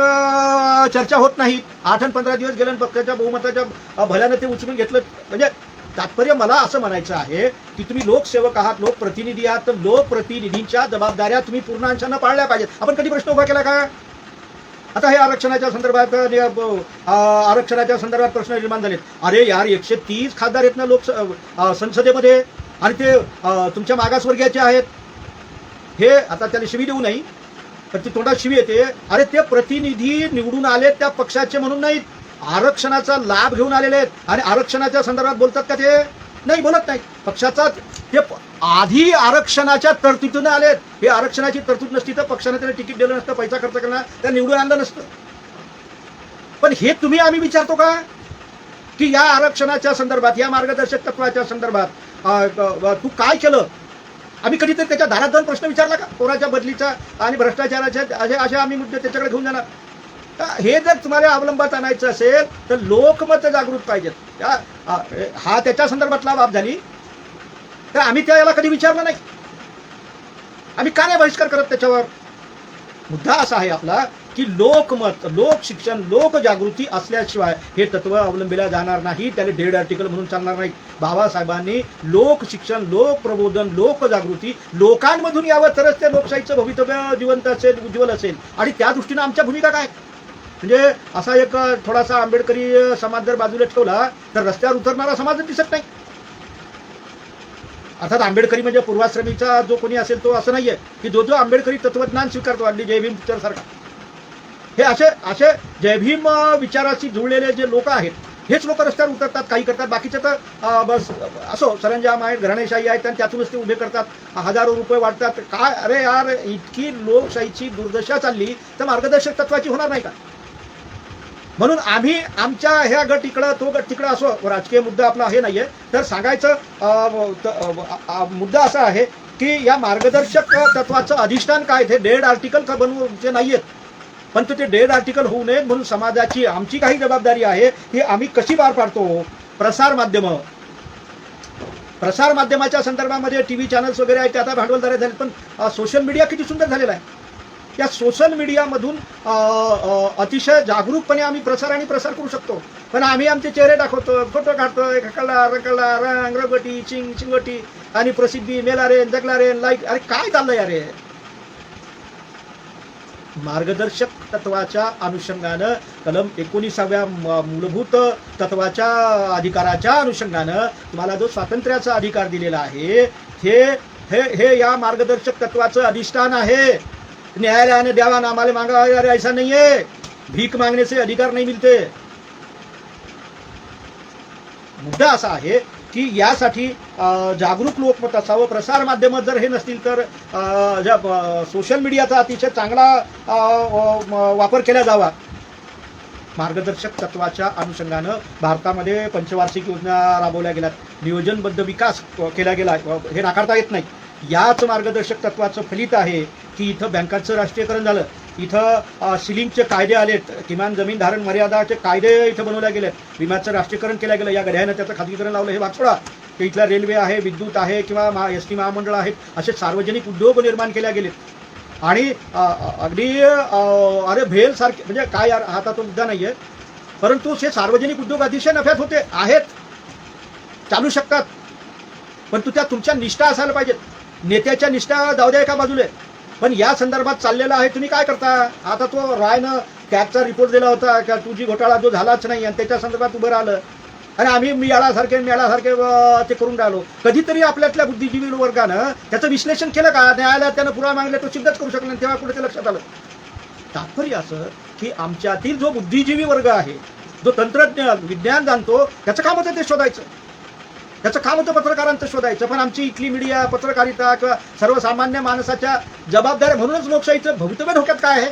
चर्चा होत नाही? 8 आणि 15 दिवस गेल्या पक्षाच्या बहुमताच्या भल्यानं ते उचलून घेतलं. म्हणजे तात्पर्य मला असं म्हणायचं आहे की तुम्ही लोकसेवक आहात, लोकप्रतिनिधी आहात, तर लोकप्रतिनिधींच्या जबाबदाऱ्या तुम्ही पूर्ण अंशानं पाळल्या पाहिजेत. आपण कधी प्रश्न उभा केला का? आता हे आरक्षणाच्या संदर्भात प्रश्न निर्माण झालेत. अरे यार, 130 खासदार आहेत ना संसदेमध्ये, आणि ते तुमच्या मागासवर्गीयाचे आहेत. हे आता त्याला शिवी देऊ नाही, पण ती तोंडात शिवी येते. अरे ते प्रतिनिधी निवडून आले त्या पक्षाचे म्हणून नाहीत, आरक्षणाचा लाभ घेऊन आलेले आहेत. आणि आरक्षणाच्या संदर्भात बोलतात का? ते नाही बोलत नाही. पक्षाचा ते आधी आरक्षणाच्या तरतुदीने आलेत. हे आरक्षणाची तरतूद नसती तर पक्षाने त्याला तिकीट दिलं नसतं, पैसा खर्च करणार, त्या निवडून आणलं नसतं. पण हे तुम्ही आम्ही विचारतो का की या आरक्षणाच्या संदर्भात, या मार्गदर्शक तत्वाच्या संदर्भात तू काय केलं? आम्ही कधीतरी त्याच्या दारात जाऊन प्रश्न विचारला का? पोराच्या बदलीचा आणि भ्रष्टाचाराच्या असे आम्ही मुद्दे त्याच्याकडे घेऊन जाणार. हे जर तुम्हाला अवलंबात आणायचं असेल तर लोकमत जागृत पाहिजेत. हा त्याच्या संदर्भातला बाब झाली तर आम्ही त्याला कधी विचारलं नाही. आम्ही का नाही बहिष्कार करत त्याच्यावर? मुद्दा असा आहे आपला की लोकमत, लोकशिक्षण, लोकजागृती असल्याशिवाय हे तत्व अवलंबिला जाणार नाही. त्याला डेड आर्टिकल म्हणून चालणार नाही. बाबासाहेबांनी लोकशिक्षण, लोकप्रबोधन, लोकजागृती लोकांमधून यावं तरच त्या लोकशाहीचं भवितव्य जिवंत असेल, उज्ज्वल असेल. आणि त्या दृष्टीनं आमच्या भूमिका काय? म्हणजे असा एक थोडासा आंबेडकरी समाज जर बाजूला ठेवला तर रस्त्यावर उतरणारा समाजच दिसत नाही. अर्थात आंबेडकरी म्हणजे पूर्वाश्रमीचा जो कोणी असेल तो असं नाहीये की जो आंबेडकरी तत्वज्ञान स्वीकारतो, अगदी जय भीम पिक्चर सारखा. हे असे जय भीम विचाराशी जुळलेले जे लोक आहेत हेच लोक रस्त्यावर उतरतात, काही करतात. बाकीचे तर बस असो सरंजाम आहेत, घराणेशाही आहेत आणि त्यातूनच ते उभे करतात, हजारो रुपये वाटतात. काय अरे यार, इतकी लोकशाहीची दुर्दशा चालली तर मार्गदर्शक तत्वाची होणार नाही का? म्हणून आम्ही आमच्या ह्या गट इकडं, तो गट तिकडं, असो राजकीय मुद्दा आपला हे नाहीये. तर सांगायचं मुद्दा असा आहे की या मार्गदर्शक तत्वाचं अधिष्ठान काय? ते डेड आर्टिकल बनवूचे नाहीयेत, पण ते डेड आर्टिकल होऊ नये म्हणून समाजाची आमची काही जबाबदारी आहे, ही आम्ही कशी पार पाडतो. प्रसार माध्यम, प्रसार माध्यमाच्या संदर्भामध्ये टीव्ही चॅनल्स वगैरे आहेत ते आता भांडवलदार झाले, पण सोशल मीडिया किती सुंदर झालेला आहे. या सोशल मीडियामधून अतिशय जागरूकपणे आम्ही प्रसार करू शकतो. पण आम्ही आमचे चेहरे दाखवतो, फोटो काढतो, रंगला रंग रंगोटी चिंगोटी आणि प्रसिद्धी मेलारेन जगलारेन लाईक. अरे काय चाललंय अरे. मार्गदर्शक तत्वाच्या अनुषंगानं कलम 19व्या मूलभूत तत्वाच्या अधिकाराच्या अनुषंगानं तुम्हाला जो स्वातंत्र्याचा अधिकार दिलेला आहे हे हे हे या मार्गदर्शक तत्वाचं अधिष्ठान आहे. न्यायालयाने द्यावा ना आम्हाला मांगा, अरे ऐसा नहीं है. भीक मांगने से अधिकार नहीं मिलते. मुद्दा असा आहे की यासाठी जागरूक लोकमत असावं. प्रसार माध्यम जर हे नसतील तर सोशल मीडियाचा अतिशय चांगला वापर केला जावा. मार्गदर्शक तत्वाच्या अनुषंगानं भारतामध्ये पंचवार्षिक योजना राबवल्या गेल्यात, नियोजनबद्ध विकास केला गेला, हे नाकारता येत नाही. याच मार्गदर्शक तत्वाचं फलित आहे की इथं बँकांचं राष्ट्रीयकरण झालं, इथं सिलिंगचे कायदे आलेत, किमान जमीन धारण मर्यादाचे कायदे इथं बनवल्या गेलेत, विम्याचं राष्ट्रीयकरण केलं गेलं, या गड्यानं त्याचं खाजगीकरण लावलं. हे भाग सोडा की इथला रेल्वे आहे, विद्युत आहे किंवा एसटी महामंडळ आहेत, असे सार्वजनिक उद्योग निर्माण केले गेलेत. आणि अगदी अरे भेल सारखे म्हणजे काय यार, हा तो मुद्दा नाहीये, परंतु हे सार्वजनिक उद्योग अतिशय नफ्यात होते आहेत, चालू शकतात, परंतु त्या तुमच्या निष्ठा असायला पाहिजेत. नेत्याच्या निष्ठा जाऊ द्या एका बाजूला, पण या संदर्भात चाललेला आहे. तुम्ही काय करता. आता तो रायनं कॅगचा रिपोर्ट दिला होता का तुझी घोटाळा जो झालाच नाही आणि त्याच्या संदर्भात उभं राहिलं आणि आम्ही मेळासारखे ते करून राहिलो. कधीतरी आपल्यातल्या बुद्धिजीवी वर्गानं त्याचं विश्लेषण केलं का. न्यायालयात त्यानं पुरावा मागले, तो सिद्धच करू शकला, तेव्हा कुठे ते लक्षात आलं. तात्पर्य असं की आमच्यातील जो बुद्धिजीवी वर्ग आहे, जो तंत्रज्ञ विज्ञान जाणतो, त्याचं काम होतं ते शोधायचं, त्याचं काम होतं पत्रकारांचं शोधायचं. पण आमची इथली मीडिया पत्रकारिता किंवा सर्वसामान्य माणसाच्या जबाबदाऱ्या, म्हणूनच लोकशाहीचं भवितव्य धोक्यात काय आहे.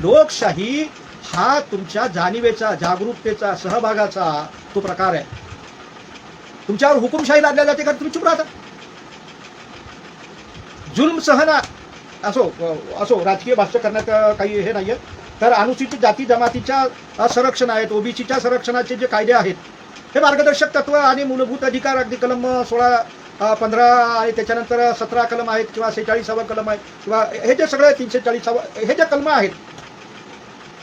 लोकशाही हा तुमच्या जाणीवेचा, जागरूकतेचा, सहभागाचा तो प्रकार आहे. तुमच्यावर हुकुमशाही लादल्या जाते का तुम्ही चुप राहता. जुल्म सहना असो राजकीय भाष्य करण्यात काही हे नाहीये. तर अनुसूचित जाती जमातीच्या संरक्षण आहेत, ओबीसीच्या संरक्षणाचे जे कायदे आहेत, हे मार्गदर्शक तत्व आणि मूलभूत अधिकार अगदी कलम 16, 15 आहे, त्याच्यानंतर 17 कलम आहेत किंवा 46वा कलम आहे किंवा हे जे सगळे 340 हे जे कलम आहेत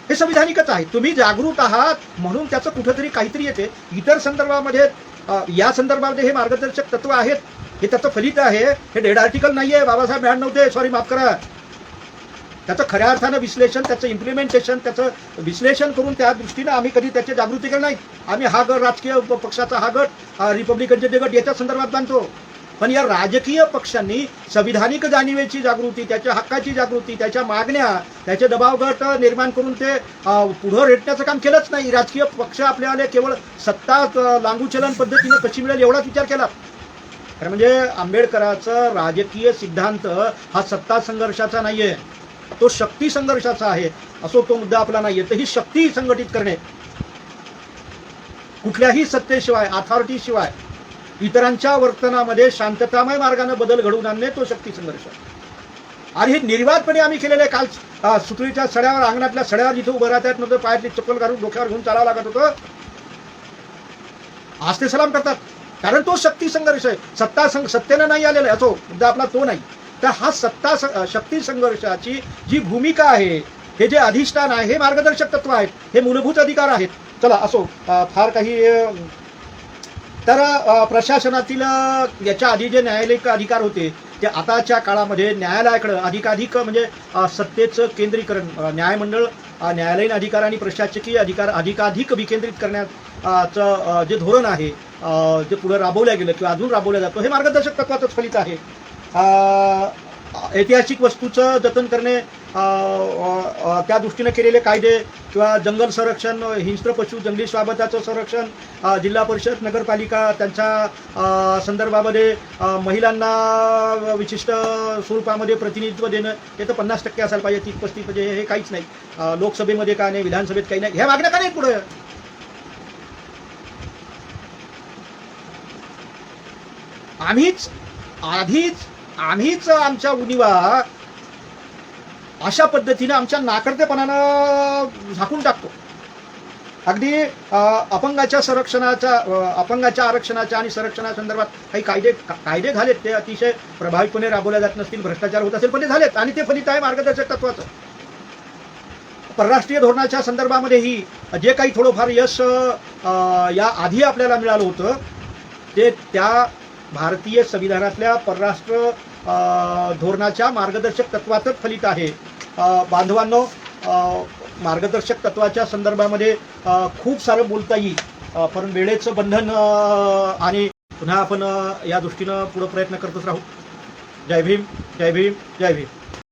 हे संविधानिकच आहे. तुम्ही जागरूक आहात म्हणून त्याचं कुठंतरी काहीतरी येते. इतर संदर्भामध्ये या संदर्भामध्ये हे मार्गदर्शक तत्व आहेत, हे त्याचं फलित आहे. हे डेड आर्टिकल नाहीये, बाबासाहेब नव्हते, सॉरी माफ करा. त्याचं खऱ्या अर्थानं विश्लेषण, त्याचं इम्प्लिमेंटेशन, त्याचं विश्लेषण करून त्या दृष्टीनं आम्ही कधी त्याची जागृती केली नाही. आम्ही हा गट, राजकीय पक्षाचा हा गट, रिपब्लिकनचे जे गट, याच्या संदर्भात बांधतो. पण या राजकीय पक्षांनी संविधानिक जाणीवेची जागृती, त्याच्या हक्काची जागृती, त्याच्या मागण्या, त्याचे दबाव गट निर्माण करून ते पुढं रेटण्याचं काम केलंच नाही. राजकीय पक्ष आपल्याला केवळ सत्ता लांगूचलन पद्धतीनं कशी मिळेल एवढाच विचार केला. खरं म्हणजे आंबेडकरांचा राजकीय सिद्धांत हा सत्ता संघर्षाचा नाहीये, तो शक्ती संघर्षाचा आहे. असो तो मुद्दा आपला नाहीये. तर ही शक्ती संघटित करणे, कुठल्याही सत्तेशिवाय, अथॉरिटीशिवाय इतरांच्या वर्तनामध्ये शांततामय मार्गाने बदल घडवून आणणे, तो शक्ती संघर्ष. आणि हे निर्वादपणे आम्ही केलेले. काल सुतळीच्या सड्यावर, अंगणातल्या सड्यावर जिथे उभं राहता येत नव्हतं, पायातली चप्पल घालून डोक्यावर घेऊन चालावं लागत होतं, आज ते सलाम करतात. कारण तो शक्ती संघर्ष आहे. सत्तेनं नाही आलेला आहे, असो मुद्दा आपला तो नाही. तर हा शक्ती संघर्षाची जी भूमिका आहे, हे जे अधिष्ठान आहे, हे मार्गदर्शक तत्व आहेत, हे मूलभूत अधिकार आहेत. चला असो, फार काही. तर प्रशासनातील याच्या आधी जे न्यायालयिक अधिकार होते ते आताच्या काळामध्ये न्यायालयाकडे अधिकाधिक म्हणजे सत्तेचं केंद्रीकरण, न्यायमंडळ, न्यायालयीन अधिकार आणि प्रशासकीय अधिकार अधिकाधिक विकेंद्रित करण्याचं जे धोरण आहे, जे पुढे राबवलं गेलं किंवा अजून राबवलं जातं, हे मार्गदर्शक तत्वाचंच फलित आहे. ऐतिहासिक वस्तूचं जतन करणे, त्या दृष्टीने केलेले कायदे किंवा जंगल संरक्षण, हिंस्र पशु, जंगली स्वागताचं संरक्षण, जिल्हा परिषद, नगरपालिका त्यांच्या संदर्भामध्ये महिलांना विशिष्ट स्वरूपामध्ये प्रतिनिधित्व देणं, हे तर 50% असायला पाहिजे. 30-35 म्हणजे हे काहीच नाही. लोकसभेमध्ये का नाही, विधानसभेत काही नाही. ह्या मागण्या का नाही पुढे. आम्हीच आमच्या उणिवा अशा पद्धतीने आमच्या नाकर्तेपणानं झाकून टाकतो. अगदी अपंगाच्या आरक्षणाच्या आणि संरक्षणासंदर्भात काही कायदे झालेत, ते अतिशय प्रभावीपणे राबवले जात नसतील, भ्रष्टाचार होत असेल, पण ते झालेत आणि ते फलित आहे मार्गदर्शक तत्वाचं. परराष्ट्रीय धोरणाच्या संदर्भामध्येही जे काही थोडंफार यश या आधी आपल्याला मिळालं होतं ते त्या भारतीय संविधानातल्या परराष्ट्र धोरणाच्या मार्गदर्शक तत्वातच फलित आहे. बांधवांनो, मार्गदर्शक तत्वाच्या संदर्भामध्ये खूप सारं बोलता येईल, पण वेळेचं बंधन आणि पुन्हा आपण या दृष्टीनं पुढे प्रयत्न करतच राहू. जय भीम, जय भीम, जय भीम.